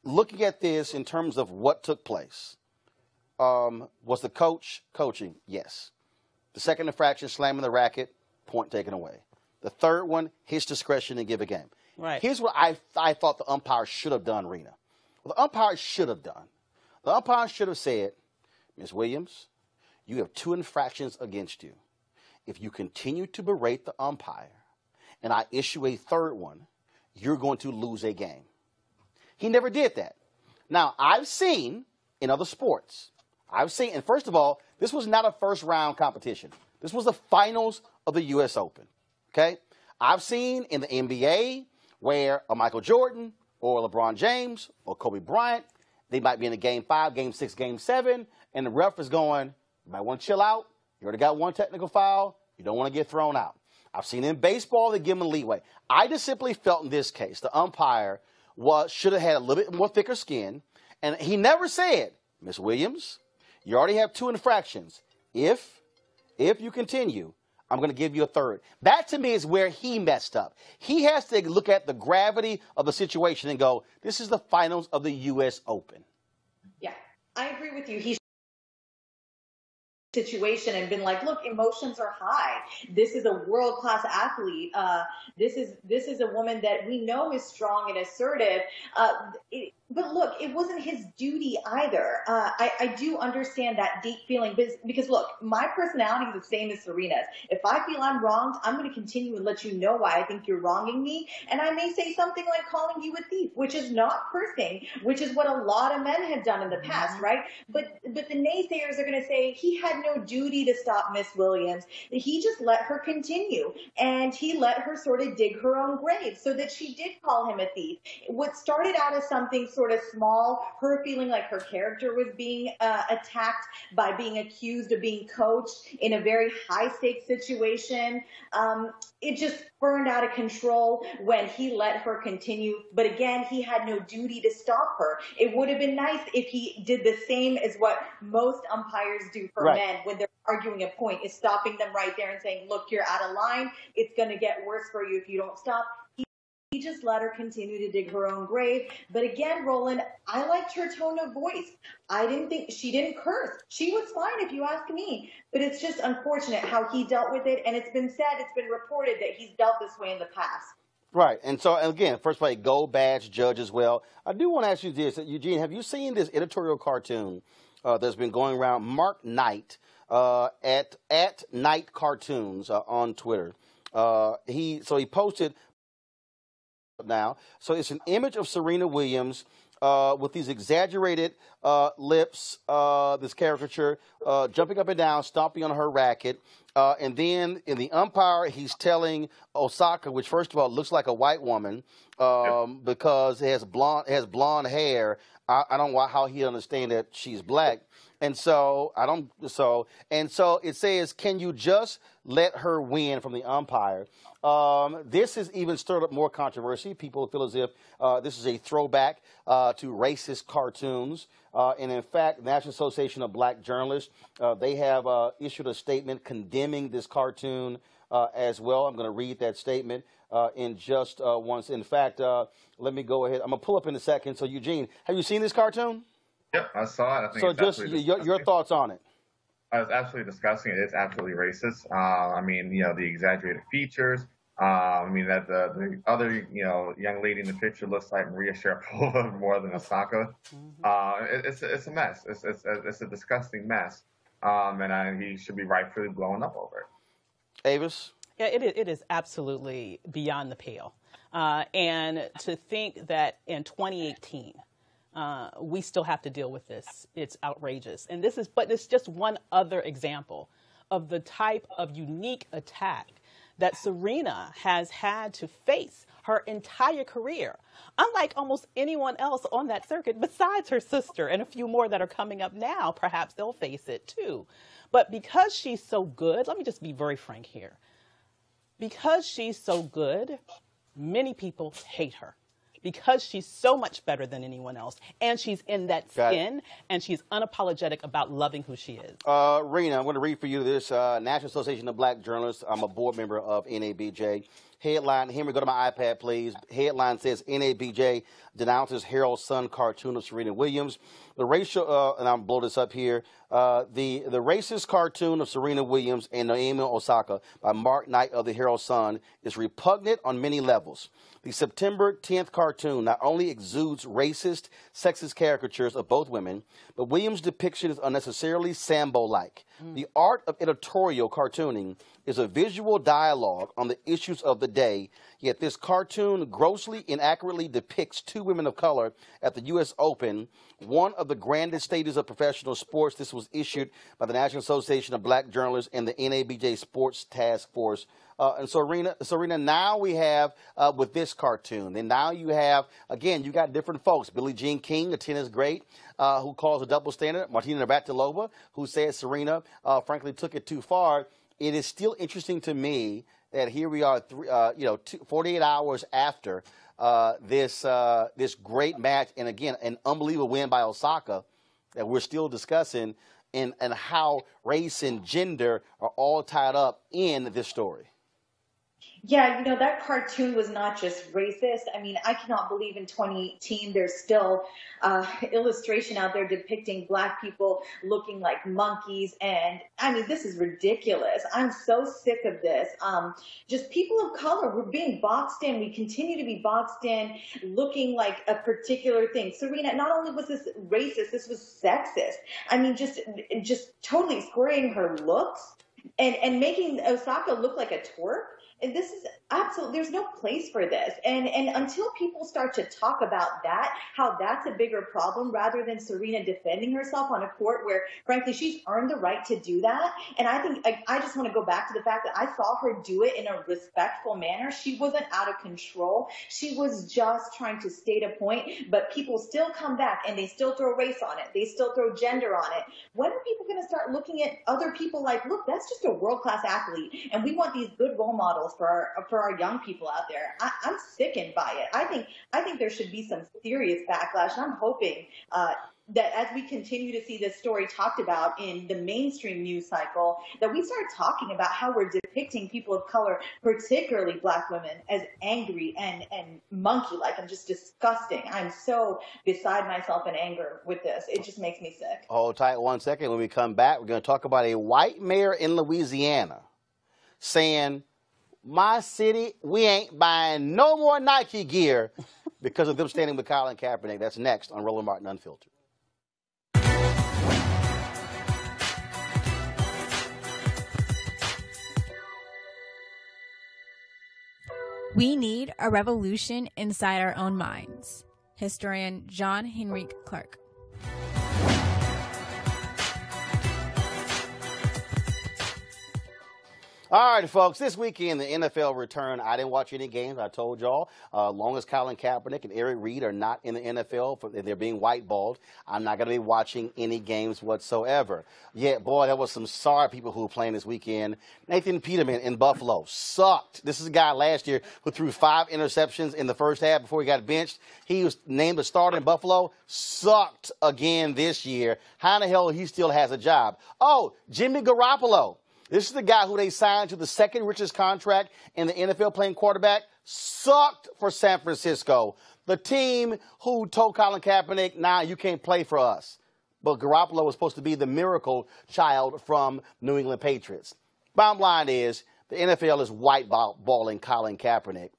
Looking at this in terms of what took place, was the coach coaching? Yes. The second infraction, slamming the racket, point taken away. The third one, his discretion to give a game. Right. Here's what I thought the umpire should have done, Rena. What the umpire should have done. The umpire should have said, Ms. Williams, you have 2 infractions against you. If you continue to berate the umpire and I issue a 3rd one, you're going to lose a game. He never did that. Now, I've seen in other sports, and first of all, this was not a first-round competition. This was the finals of the U.S. Open, okay? I've seen in the NBA where a Michael Jordan or LeBron James or Kobe Bryant, they might be in a Game 5, Game 6, Game 7, and the ref is going, you might want to chill out. You already got 1 technical foul. You don't want to get thrown out. I've seen in baseball, they give them leeway. I just simply felt in this case, the umpire should have had a little bit more thicker skin, and he never said, Ms. Williams, you already have 2 infractions. If you continue, I'm going to give you a 3rd. That, to me, is where he messed up. He has to look at the gravity of the situation and go, this is the finals of the U.S. Open. Yeah, I agree with you. He situation and been like, look, emotions are high. This is a world-class athlete. This is a woman that we know is strong and assertive. But look, it wasn't his duty either. I do understand that deep feeling because look, my personality is the same as Serena's. If I feel I'm wronged, I'm going to continue and let you know why I think you're wronging me. And I may say something like calling you a thief, which is not cursing, which is what a lot of men have done in the past, right? But the naysayers are going to say he had no duty to stop Miss Williams. He just let her continue, and he let her sort of dig her own grave so that she did call him a thief. What started out as something sort of small, her feeling like her character was being attacked by being accused of being coached in a very high-stakes situation, it just burned out of control when he let her continue. But again, he had no duty to stop her. It would have been nice if he did the same as what most umpires do for men when they're arguing a point, is stopping them right there and saying, look, you're out of line. It's going to get worse for you if you don't stop. He just let her continue to dig her own grave. But again, Roland, I liked her tone of voice. I didn't think she didn't curse. She was fine if you ask me. But it's just unfortunate how he dealt with it. And it's been said, it's been reported that he's dealt this way in the past. Right. And so, and again, first play, gold badge judge as well. I do want to ask you this. Eugene, have you seen this editorial cartoon that's been going around? Mark Knight at Knight Cartoons on Twitter. He posted now. So it's an image of Serena Williams with these exaggerated lips, this caricature, jumping up and down, stomping on her racket. And then in the umpire, he's telling Osaka, which first of all looks like a white woman because it has blonde hair. I don't know how he understand that she's black. And so it says, can you just let her win from the umpire? This has even stirred up more controversy. People feel as if this is a throwback to racist cartoons. And in fact, the National Association of Black Journalists, they have issued a statement condemning this cartoon as well. I'm going to read that statement in just once. In fact, let me go ahead. I'm going to pull up in a second. So, Eugene, have you seen this cartoon? Yep, I saw it. I think so it's just your thoughts on it. I was absolutely disgusting. It is absolutely racist. I mean, the exaggerated features. I mean, that the other, young lady in the picture looks like Maria Sharapova more than Osaka. It's a mess. It's a disgusting mess. And he should be rightfully blown up over it. Avis? Yeah, it is absolutely beyond the pale. And to think that in 2018, we still have to deal with this, it's outrageous. And but it's just one other example of the type of unique attack that Serena has had to face her entire career, unlike almost anyone else on that circuit besides her sister and a few more that are coming up now. Perhaps they'll face it too. But because she's so good, let me just be very frank here. Because she's so good, many people hate her. Because she's so much better than anyone else, and she's in that skin, and she's unapologetic about loving who she is. Rena, I'm going to read for you this. National Association of Black Journalists, I'm a board member of NABJ, Headline, Henry, go to my iPad, please. Headline says, NABJ denounces Harold's son cartoon of Serena Williams. The racial, and I'll blow this up here, the racist cartoon of Serena Williams and Naomi Osaka by Mark Knight of the Herald Sun is repugnant on many levels. The September 10th cartoon not only exudes racist, sexist caricatures of both women, but Williams' depiction is unnecessarily Sambo-like. The art of editorial cartooning is a visual dialogue on the issues of the day, yet this cartoon grossly inaccurately depicts two women of color at the U.S. Open, one of the grandest stages of professional sports. This was issued by the National Association of Black Journalists and the NABJ Sports Task Force. And so, Serena, now we have with this cartoon, and now you have, again, you got different folks. Billie Jean King, a tennis great, who calls a double standard. Martina Navratilova, who says Serena, frankly, took it too far. It is still interesting to me that here we are, 48 hours after this great match, and again, an unbelievable win by Osaka that we're still discussing, and how race and gender are all tied up in this story. Yeah, that cartoon was not just racist. I mean, I cannot believe in 2018 there's still illustration out there depicting Black people looking like monkeys. And I mean, this is ridiculous. I'm so sick of this. Just people of color, we're being boxed in. We continue to be boxed in looking like a particular thing. Serena, not only was this racist, this was sexist. I mean, just totally squaring her looks and making Osaka look like a twerp. And this is absolutely, there's no place for this. And until people start to talk about that, how that's a bigger problem rather than Serena defending herself on a court where, frankly, she's earned the right to do that. And I think I just want to go back to the fact that I saw her do it in a respectful manner. She wasn't out of control. She was just trying to state a point, but people still come back and they still throw race on it. They still throw gender on it. When are people going to start looking at other people like, look, that's just a world-class athlete, and we want these good role models for our young people out there? I'm sickened by it. I think there should be some serious backlash, and I'm hoping that as we continue to see this story talked about in the mainstream news cycle, that we start talking about how we're depicting people of color, particularly Black women, as angry and monkey-like and just disgusting. I'm so beside myself in anger with this. It just makes me sick. Hold tight 1 second. When we come back, we're going to talk about a white mayor in Louisiana saying, my city, we ain't buying no more Nike gear because of them standing with Colin Kaepernick. That's next on Roland Martin Unfiltered. We need a revolution inside our own minds. Historian John Henrik Clark. All right, folks, this weekend, the NFL return. I didn't watch any games. I told y'all, long as Colin Kaepernick and Eric Reed are not in the NFL, they're being whiteballed, I'm not going to be watching any games whatsoever. Yeah, boy, there was some sorry people who were playing this weekend. Nathan Peterman in Buffalo sucked. This is a guy last year who threw 5 interceptions in the first half before he got benched. He was named a starter in Buffalo, sucked again this year. How in the hell he still has a job? Oh, Jimmy Garoppolo. This is the guy who they signed to the second richest contract in the NFL playing quarterback, sucked for San Francisco. The team who told Colin Kaepernick, nah, you can't play for us. But Garoppolo was supposed to be the miracle child from New England Patriots. Bottom line is, the NFL is whiteballing Colin Kaepernick.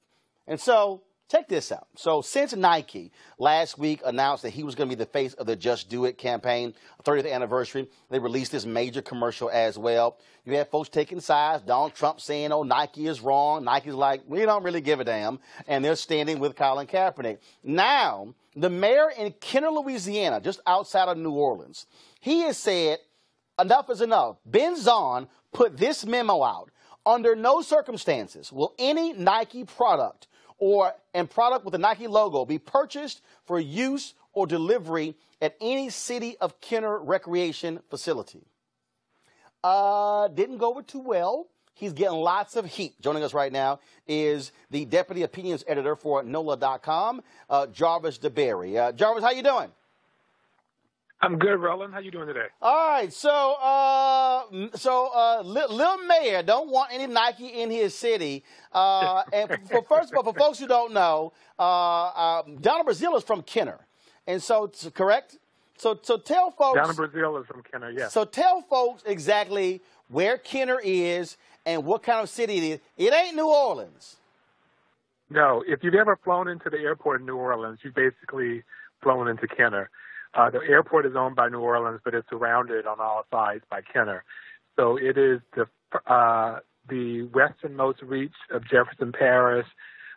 And so, check this out. So since Nike last week announced that he was going to be the face of the Just Do It campaign, 30th anniversary, they released this major commercial as well. You had folks taking sides, Donald Trump saying, oh, Nike is wrong. Nike's like, we don't really give a damn. And they're standing with Colin Kaepernick. Now, the mayor in Kenner, Louisiana, just outside of New Orleans, he has said, enough is enough. Ben Zahn put this memo out. Under no circumstances will any Nike product and product with the Nike logo be purchased for use or delivery at any City of Kenner recreation facility. Didn't go over too well. He's getting lots of heat. Joining us right now is the Deputy Opinions Editor for NOLA.com, Jarvis DeBerry. Jarvis, how you doing? I'm good, Roland. How you doing today? All right, Lil Mayor don't want any Nike in his city. And first of all, for folks who don't know, Donna Brazile is from Kenner, and so correct. So tell folks. Donna Brazile is from Kenner, yes. So tell folks exactly where Kenner is and what kind of city it is. It ain't New Orleans. No, if you've ever flown into the airport in New Orleans, you've basically flown into Kenner. The airport is owned by New Orleans, but it's surrounded on all sides by Kenner. So it is the westernmost reach of Jefferson Parish,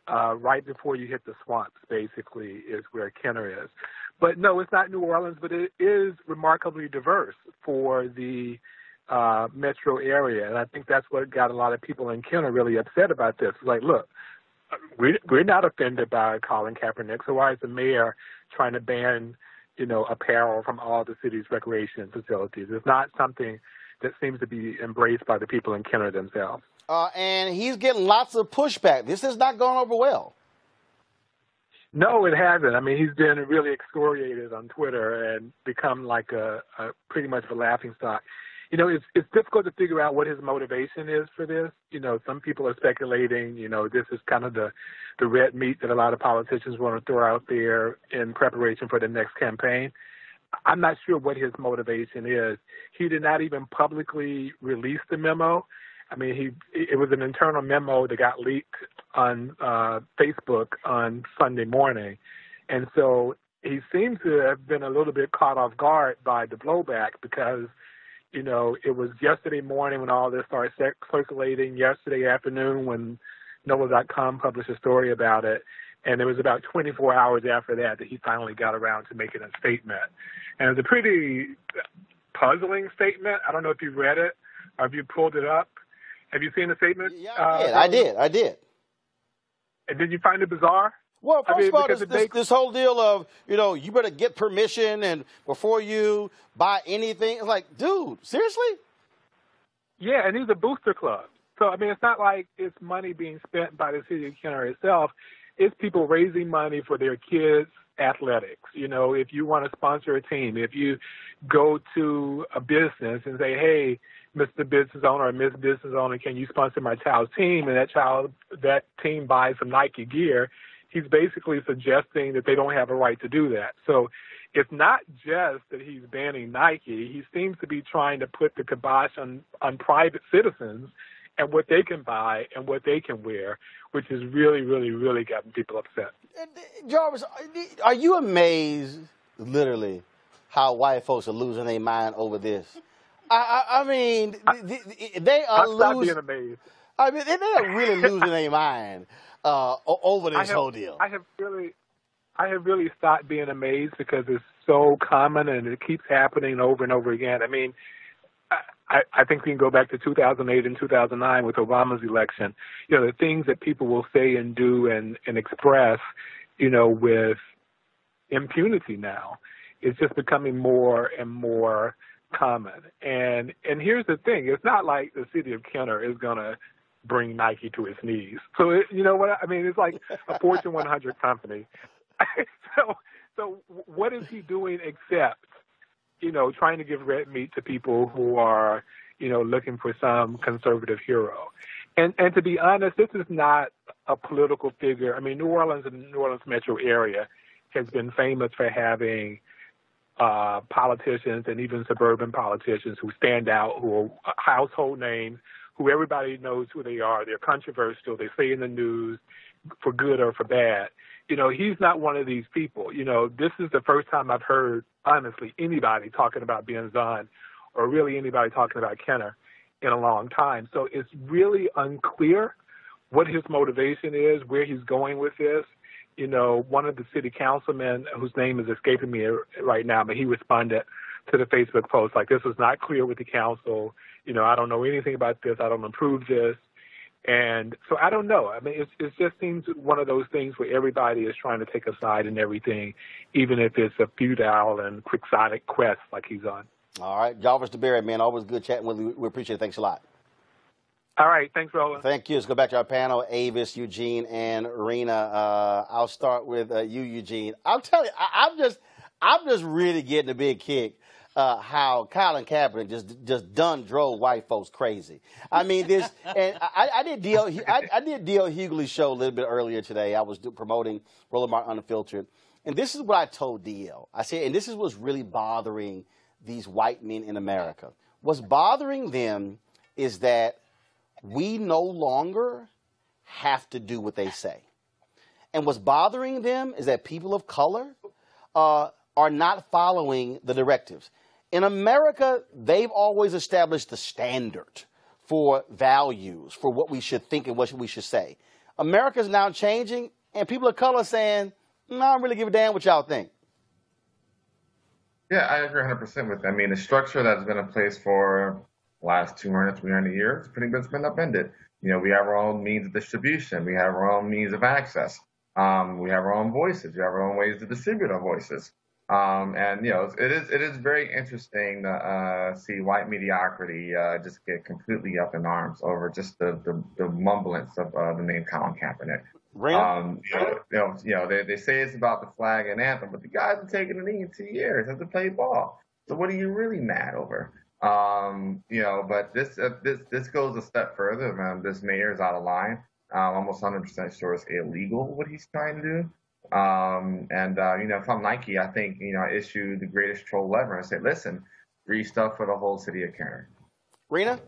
right before you hit the swamps, basically, is where Kenner is. But no, it's not New Orleans, but it is remarkably diverse for the metro area. And I think that's what got a lot of people in Kenner really upset about this. Like, look, we're not offended by Colin Kaepernick, so why is the mayor trying to ban apparel from all the city's recreation facilities? It's not something that seems to be embraced by the people in Kenner themselves. And he's getting lots of pushback. This has not gone over well. No, it hasn't. I mean, he's been really excoriated on Twitter and become like a pretty much a laughingstock. It's difficult to figure out what his motivation is for this. Some people are speculating, this is kind of the red meat that a lot of politicians want to throw out there in preparation for the next campaign. I'm not sure what his motivation is. He did not even publicly release the memo. I mean, it was an internal memo that got leaked on Facebook on Sunday morning. And so he seems to have been a little bit caught off guard by the blowback because it was yesterday morning when all this started circulating, yesterday afternoon when NOLA.com published a story about it, and it was about 24 hours after that he finally got around to making a statement. And it was a pretty puzzling statement. I don't know if you read it or if you pulled it up. Have you seen the statement? Yeah, I did. And did you find it bizarre? Well, first of all, this whole deal of, you better get permission and before you buy anything. It's like, dude, seriously? Yeah, and he's a booster club. So, I mean, it's not like it's money being spent by the city of Kenner itself. It's people raising money for their kids' athletics. If you want to sponsor a team, if you go to a business and say, hey, Mr. Business Owner or Miss Business Owner, can you sponsor my child's team? And that team buys some Nike gear. He's basically suggesting that they don't have a right to do that. So it's not just that he's banning Nike. He seems to be trying to put the kibosh on private citizens and what they can buy and what they can wear, which is really, really, really gotten people upset. Jarvis, are you amazed, literally, how white folks are losing their mind over this? I mean, they are losing. Stop being amazed. I mean, they are really losing their mind over this whole deal. I have really stopped being amazed because it's so common and it keeps happening over and over again. I mean, I think we can go back to 2008 and 2009 with Obama's election. The things that people will say and do and express, with impunity now, it's just becoming more and more common. And here's the thing. It's not like the city of Kenner is going to bring Nike to its knees. So, you know what I mean? It's like a Fortune 100 company. So what is he doing except, trying to give red meat to people who are, looking for some conservative hero? And to be honest, this is not a political figure. I mean, New Orleans and the New Orleans metro area has been famous for having politicians and even suburban politicians who stand out, who are household names, who everybody knows who they are. They're controversial. They say in the news for good or for bad. He's not one of these people. This is the first time I've heard, honestly, anybody talking about being Zahn or really anybody talking about Kenner in a long time. So it's really unclear what his motivation is, where he's going with this. One of the city councilmen, whose name is escaping me right now, but he responded to the Facebook post like, this was not clear with the council. I don't know anything about this. I don't approve this. And so I don't know. I mean, it just seems one of those things where everybody is trying to take a side in everything, even if it's a futile and quixotic quest like he's on. All right. Jarvis DeBerry, man, always good chatting with you. We appreciate it. Thanks a lot. All right. Thanks, Roland. Thank you. Let's go back to our panel, Avis, Eugene, and Rena. I'll start with you, Eugene. I'll tell you, I'm just really getting a big kick. How Colin Kaepernick just done drove white folks crazy. I mean, this, and I did D.L. Hughley's show a little bit earlier today. I was promoting Roland Martin Unfiltered, and this is what I told D.L. I said, and this is what's really bothering these white men in America. What's bothering them is that we no longer have to do what they say. And what's bothering them is that people of color are not following the directives. In America, they've always established the standard for values, for what we should think and what we should say. America's now changing, and people of color are saying, no, I don't really give a damn what y'all think. Yeah, I agree 100% with that. I mean, the structure that's been in place for the last 200, 300 years has pretty much been upended. You know, we have our own means of distribution. We have our own means of access. We have our own voices. We have our own ways to distribute our voices. And, you know, it is very interesting to see white mediocrity just get completely up in arms over just the mumblance of the name Colin Kaepernick. They say it's about the flag and anthem, but the guys have taken a knee in 2 years, have to play ball. So what are you really mad over? But this goes a step further. This mayor is out of line. Almost 100% sure it's illegal what he's trying to do. If I'm Nike, I think, I issue the greatest troll ever and say, listen, free stuff for the whole city of Kenner. Rena?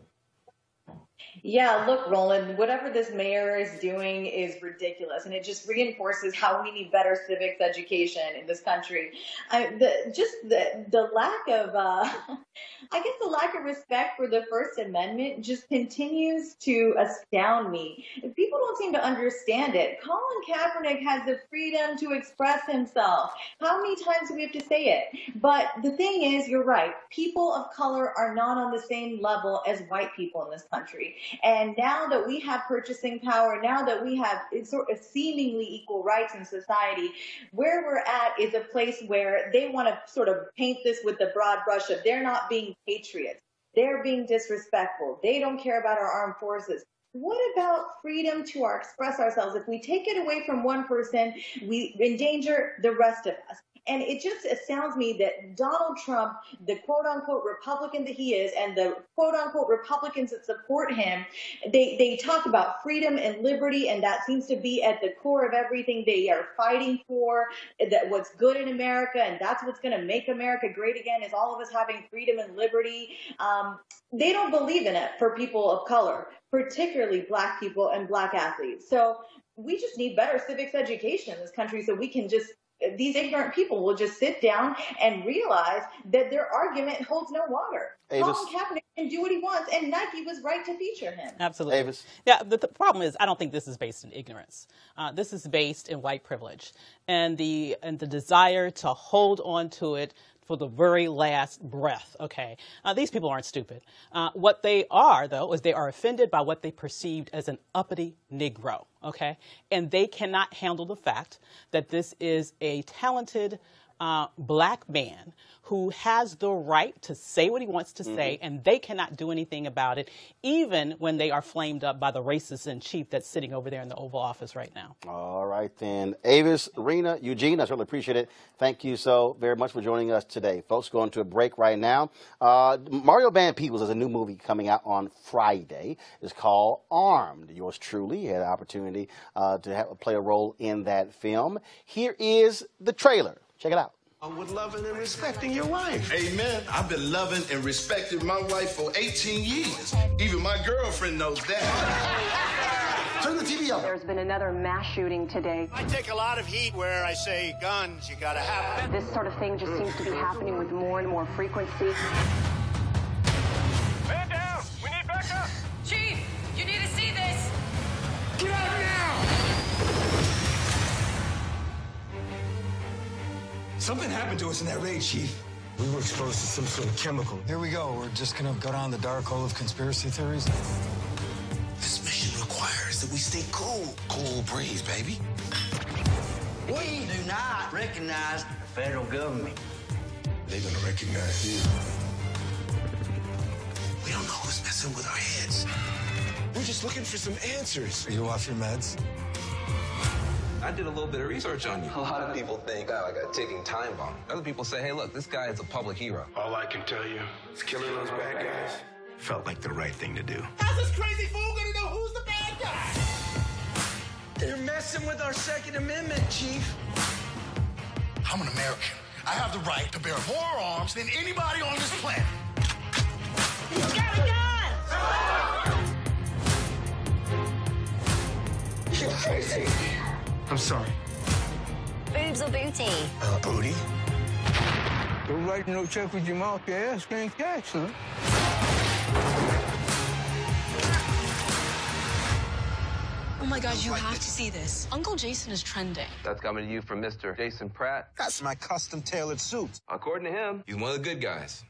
Yeah, look, Roland, whatever this mayor is doing is ridiculous, and it just reinforces how we need better civics education in this country. The lack of, the lack of respect for the First Amendment just continues to astound me. People don't seem to understand it. Colin Kaepernick has the freedom to express himself. How many times do we have to say it? But the thing is, you're right. People of color are not on the same level as white people in this country. And now that we have purchasing power, now that we have sort of seemingly equal rights in society, where we're at is a place where they want to sort of paint this with the broad brush of they're not being patriots. They're being disrespectful. They don't care about our armed forces. What about freedom to express ourselves? If we take it away from one person, we endanger the rest of us. And it just astounds me that Donald Trump, the quote-unquote Republican that he is, and the quote-unquote Republicans that support him, they talk about freedom and liberty, and that seems to be at the core of everything they are fighting for, that what's good in America, and that's what's going to make America great again, is all of us having freedom and liberty. They don't believe in it for people of color, particularly black people and black athletes. So we just need better civics education in this country so we can just these ignorant people will just sit down and realize that their argument holds no water. Colin Kaepernick can do what he wants, and Nike was right to feature him. Absolutely. Avis. Yeah, the problem is I don't think this is based in ignorance. This is based in white privilege and the desire to hold on to it for the very last breath, okay? These people aren't stupid. What they are, though, is they are offended by what they perceived as an uppity Negro, okay? And they cannot handle the fact that this is a talented black man who has the right to say what he wants to say, and they cannot do anything about it, even when they are flamed up by the racist in chief that's sitting over there in the Oval Office right now. All right, then. Avis, Serena, Eugene, I certainly appreciate it. Thank you so very much for joining us today. Folks, going to a break right now. Mario Van Peebles has a new movie coming out on Friday. It's called Armed. Yours truly had an opportunity to play a role in that film. Here is the trailer. Check it out. With loving and respecting your wife. Amen. I've been loving and respecting my wife for 18 years. Even my girlfriend knows that. Turn the TV up. There's been another mass shooting today. I take a lot of heat where I say guns, you gotta have them. This sort of thing just seems to be happening with more and more frequency. Man down! We need backup! Chief, you need to see this. Get out now! Something happened to us in that raid, Chief. We were exposed to some sort of chemical. Here we go. We're just gonna go down the dark hole of conspiracy theories. This mission requires that we stay cool. Cool breeze, baby. We do not recognize the federal government. They're gonna recognize you. We don't know who's messing with our heads. We're just looking for some answers. Are you off your meds? I did a little bit of research on you. A lot of people think I'm like a ticking time bomb. Other people say, hey, look, this guy is a public hero. All I can tell you is killing those bad guys felt like the right thing to do. How's this crazy fool gonna know who's the bad guy? They're messing with our Second Amendment, Chief. I'm an American. I have the right to bear more arms than anybody on this planet. You got a gun! You're crazy. I'm sorry. Boobs or booty? Booty? Don't write no check with your mouth, your ass can't catch, huh? Oh my God, you have to see this. Uncle Jason is trending. That's coming to you from Mr. Jason Pratt. That's my custom-tailored suit. According to him, he's one of the good guys.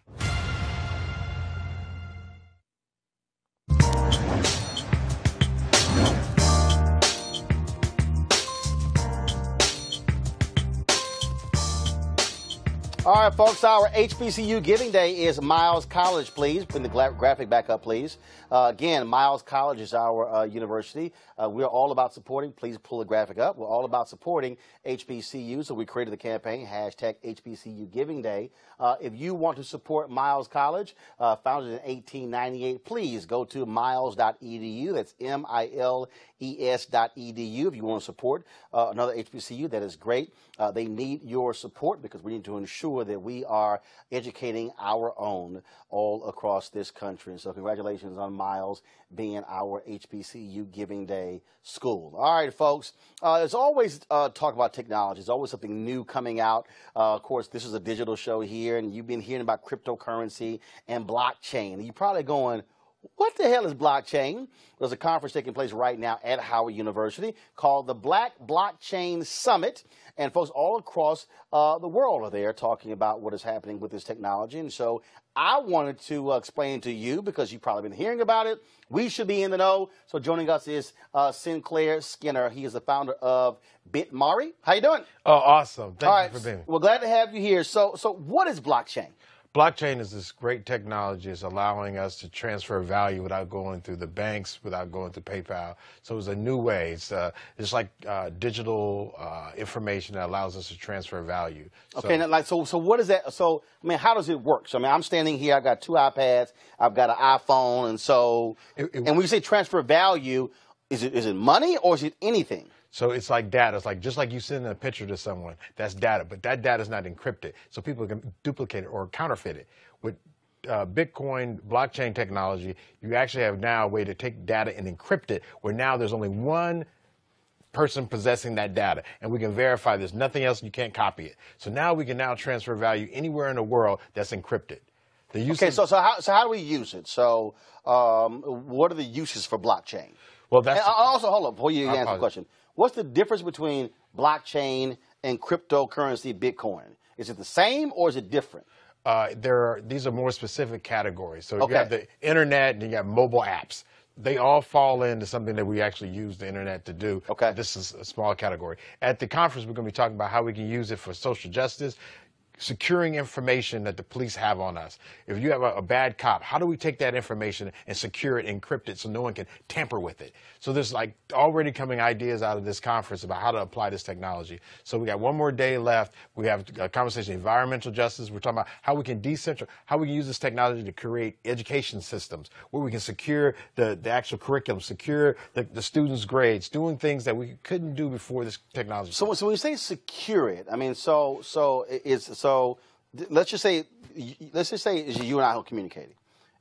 All right, folks, our HBCU Giving Day is Miles College, please. Bring the graphic back up, please. Again, Miles College is our university. We're all about supporting. Please pull the graphic up. We're all about supporting HBCU, so we created the campaign, hashtag HBCU Giving Day. If you want to support Miles College, founded in 1898, please go to miles.edu. That's miles.edu. If you want to support another HBCU, that is great. They need your support because we need to ensure that we are educating our own all across this country. And so congratulations on Miles being our HBCU Giving Day school. All right, folks, there's always talk about technology. There's always something new coming out. Of course, this is a digital show here, and you've been hearing about cryptocurrency and blockchain. And you're probably going, what the hell is blockchain? There's a conference taking place right now at Howard University called the Black Blockchain Summit. And folks all across the world are there talking about what is happening with this technology. And so I wanted to explain to you, because you've probably been hearing about it, we should be in the know. So joining us is Sinclair Skinner. He is the founder of BitMari. How you doing? Oh, awesome. Thank all you right, for being here. We're glad to have you here. So what is blockchain? Blockchain is this great technology. It's allowing us to transfer value without going through the banks, without going through PayPal. So it's a new way. It's like digital information that allows us to transfer value. Okay, so what is that? So, I mean, how does it work? So, I mean, I'm standing here. I've got two iPads. I've got an iPhone. And so, and when you say transfer value, is it money or is it anything? So it's like data. It's like just like you send a picture to someone, that's data, but that data is not encrypted. So people can duplicate it or counterfeit it. With Bitcoin blockchain technology, you actually have now a way to take data and encrypt it, where now there's only one person possessing that data, and we can verify there's nothing else, you can't copy it. So now we can now transfer value anywhere in the world that's encrypted. Okay, so how do we use it? So what are the uses for blockchain? Well, that's... And also, hold up, before you answer the question. What's the difference between blockchain and cryptocurrency Bitcoin? Is it the same or is it different? These are more specific categories. So you have the internet and you have mobile apps. They all fall into something that we actually use the internet to do. Okay. This is a small category. At the conference, we're going to be talking about how we can use it for social justice, securing information that the police have on us. If you have a bad cop, how do we take that information and secure it, encrypt it so no one can tamper with it? So there's like already coming ideas out of this conference about how to apply this technology. So we got one more day left. We have a conversation, environmental justice. We're talking about how we can how we can use this technology to create education systems where we can secure the actual curriculum, secure the students' grades, doing things that we couldn't do before this technology. So when you say secure it, I mean, so let's just say it's you and I who are communicating,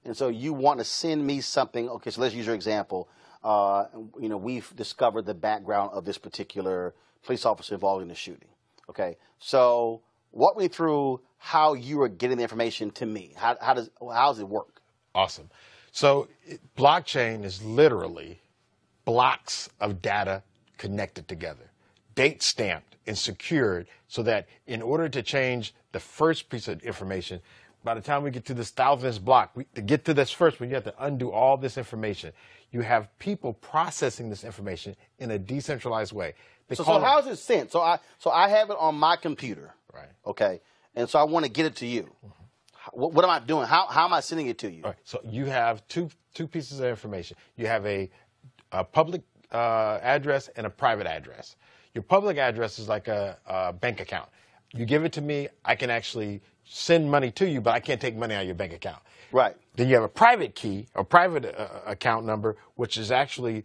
and so you want to send me something. Okay, so let's use your example. We've discovered the background of this particular police officer involved in the shooting. Okay, so walk me through how you are getting the information to me. How does it work? Awesome. So blockchain is literally blocks of data connected together, date stamped and secured, so that in order to change the first piece of information, by the time we get to this 1000th block, to get to this first one, you have to undo all this information. You have people processing this information in a decentralized way. So how is it sent? So I have it on my computer. Right. Okay. And so I want to get it to you. What am I doing? How am I sending it to you? All right. So you have two pieces of information. You have a public address and a private address. Your public address is like a bank account. You give it to me, I can actually send money to you, but I can't take money out of your bank account. Right. Then you have a private key, a private account number, which is actually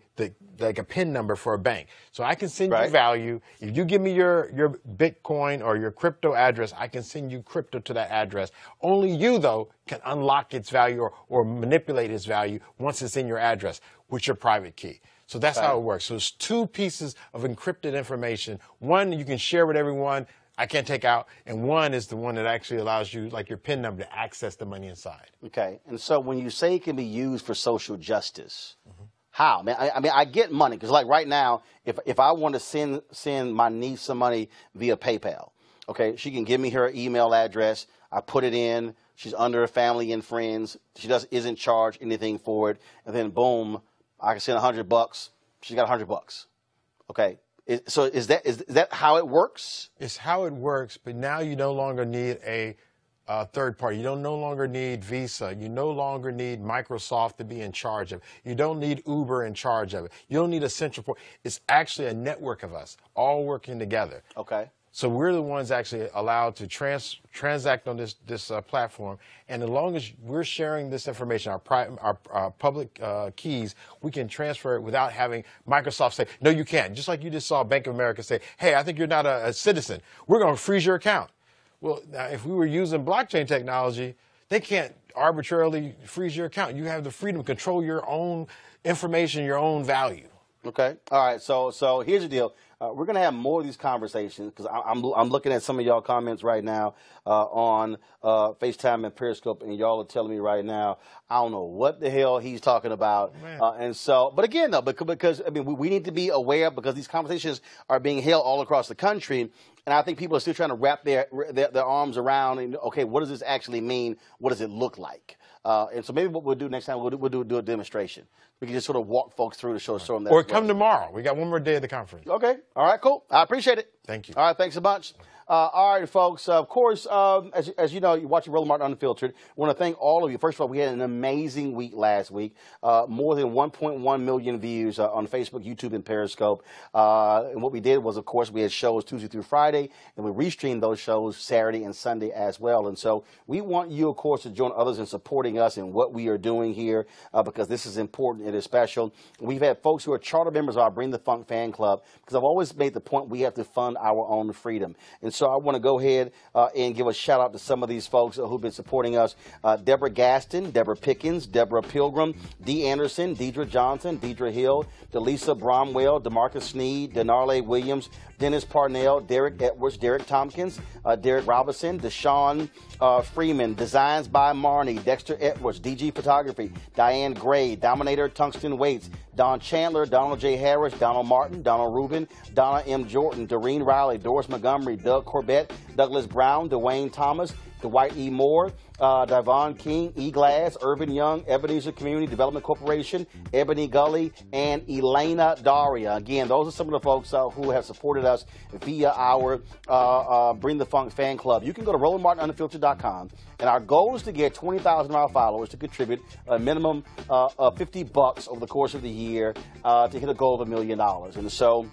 like a PIN number for a bank. So I can send you value. If you give me your Bitcoin or your crypto address, I can send you crypto to that address. Only you, though, can unlock its value or manipulate its value once it's in your address with your private key. So that's how it works. So it's two pieces of encrypted information. One you can share with everyone, I can't take out, and one is the one that actually allows you, like your PIN number, to access the money inside. Okay, and so when you say it can be used for social justice, how? I mean, I get money, because like right now, if I want to send my niece some money via PayPal, okay, she can give me her email address, I put it in, she's under her family and friends, she isn't charged anything for it, and then boom, I can send $100, she's got $100, okay. So is that how it works? It's how it works, but now you no longer need a third party. You no longer need Visa. You no longer need Microsoft to be in charge of it. You don't need Uber in charge of it. You don't need a central point. It's actually a network of us all working together. Okay. So we're the ones actually allowed to transact on this platform, and as long as we're sharing this information, our public keys, we can transfer it without having Microsoft say, no, you can't. Just like you just saw Bank of America say, hey, I think you're not a citizen. We're going to freeze your account. Well, now, if we were using blockchain technology, they can't arbitrarily freeze your account. You have the freedom to control your own information, your own value. Okay. All right. So here's the deal. We're going to have more of these conversations because I'm looking at some of y'all comments right now on FaceTime and Periscope, and y'all are telling me right now, I don't know what the hell he's talking about. And so, but again, though, because I mean, we need to be aware because these conversations are being held all across the country. And I think people are still trying to wrap their arms around, and, okay, what does this actually mean? What does it look like? And so maybe what we'll do next time, we'll do a demonstration. We can just sort of walk folks through to show them that. Or come tomorrow. We got one more day of the conference. Okay. All right, cool. I appreciate it. Thank you. All right, thanks a bunch. All right, folks. Of course, as you know, you're watching Roland Martin Unfiltered. I want to thank all of you. First of all, we had an amazing week last week. More than 1.1 million views on Facebook, YouTube, and Periscope. And what we did was, of course, we had shows Tuesday through Friday, and we restreamed those shows Saturday and Sunday as well. And so we want you, of course, to join others in supporting us in what we are doing here because this is important. It is special. We've had folks who are charter members of our Bring the Funk fan club because I've always made the point we have to fund our own freedom. And so I want to go ahead and give a shout out to some of these folks who've been supporting us. Deborah Gaston, Deborah Pickens, Deborah Pilgrim, Dee Anderson, Deidre Johnson, Deidre Hill, Delisa Bromwell, DeMarcus Sneed, Denarle Williams, Dennis Parnell, Derek Edwards, Derek Tompkins, Derek Robinson, Deshaun Freeman, Designs by Marnie, Dexter Edwards, DG Photography, Diane Gray, Dominator Tungsten Waits, Don Chandler, Donald J. Harris, Donald Martin, Donald Rubin, Donna M. Jordan, Doreen Riley, Doris Montgomery, Doug Corbett, Douglas Brown, Dwayne Thomas, Dwight E. Moore, Divon King, E. Glass, Urban Young, Ebenezer Community Development Corporation, Ebony Gully, and Elena Daria. Again, those are some of the folks who have supported us via our Bring the Funk fan club. You can go to RolandMartinUnfiltered.com, and our goal is to get 20,000 of our followers to contribute a minimum of $50 over the course of the year to hit a goal of $1 million. And so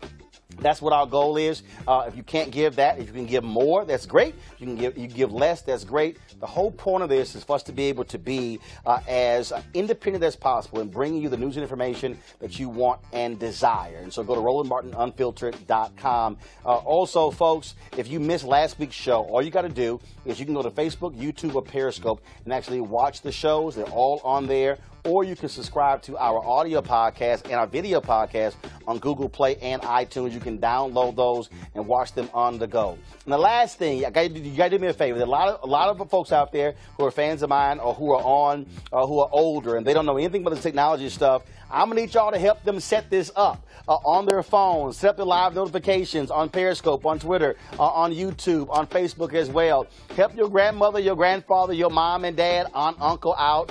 that's what our goal is. If you can't give that, if you can give more, that's great. You can give less, that's great. The whole point of this is for us to be able to be as independent as possible in bringing you the news and information that you want and desire. And so go to RolandMartinUnfiltered.com. Also, folks, if you missed last week's show, all you got to do is you can go to Facebook, YouTube, or Periscope and actually watch the shows. They're all on there. Or you can subscribe to our audio podcast and our video podcast on Google Play and iTunes. You can download those and watch them on the go. And the last thing, you got to do me a favor. There are a lot of folks out there who are fans of mine or who are older and they don't know anything about the technology stuff. I'm going to need y'all to help them set this up on their phones, set up the live notifications on Periscope, on Twitter, on YouTube, on Facebook as well. Help your grandmother, your grandfather, your mom and dad, aunt, uncle out.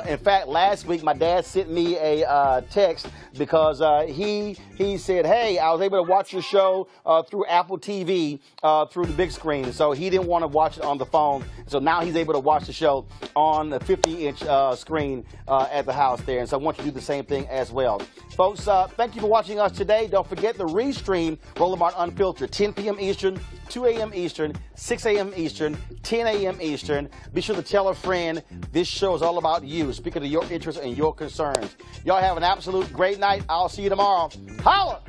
In fact, last week my dad sent me a text because he said, hey, I was able to watch your show through Apple TV through the big screen. So he didn't want to watch it on the phone. So now he's able to watch the show on the 50-inch screen at the house there. And so I want you to do the same thing as well. Folks, thank you for watching us today. Don't forget the restream, Roland Martin Unfiltered, 10 p.m. Eastern, 2 a.m. Eastern, 6 a.m. Eastern, 10 a.m. Eastern. Be sure to tell a friend. This show is all about you, speaking of your interests and your concerns. Y'all have an absolute great night. I'll see you tomorrow. Holla!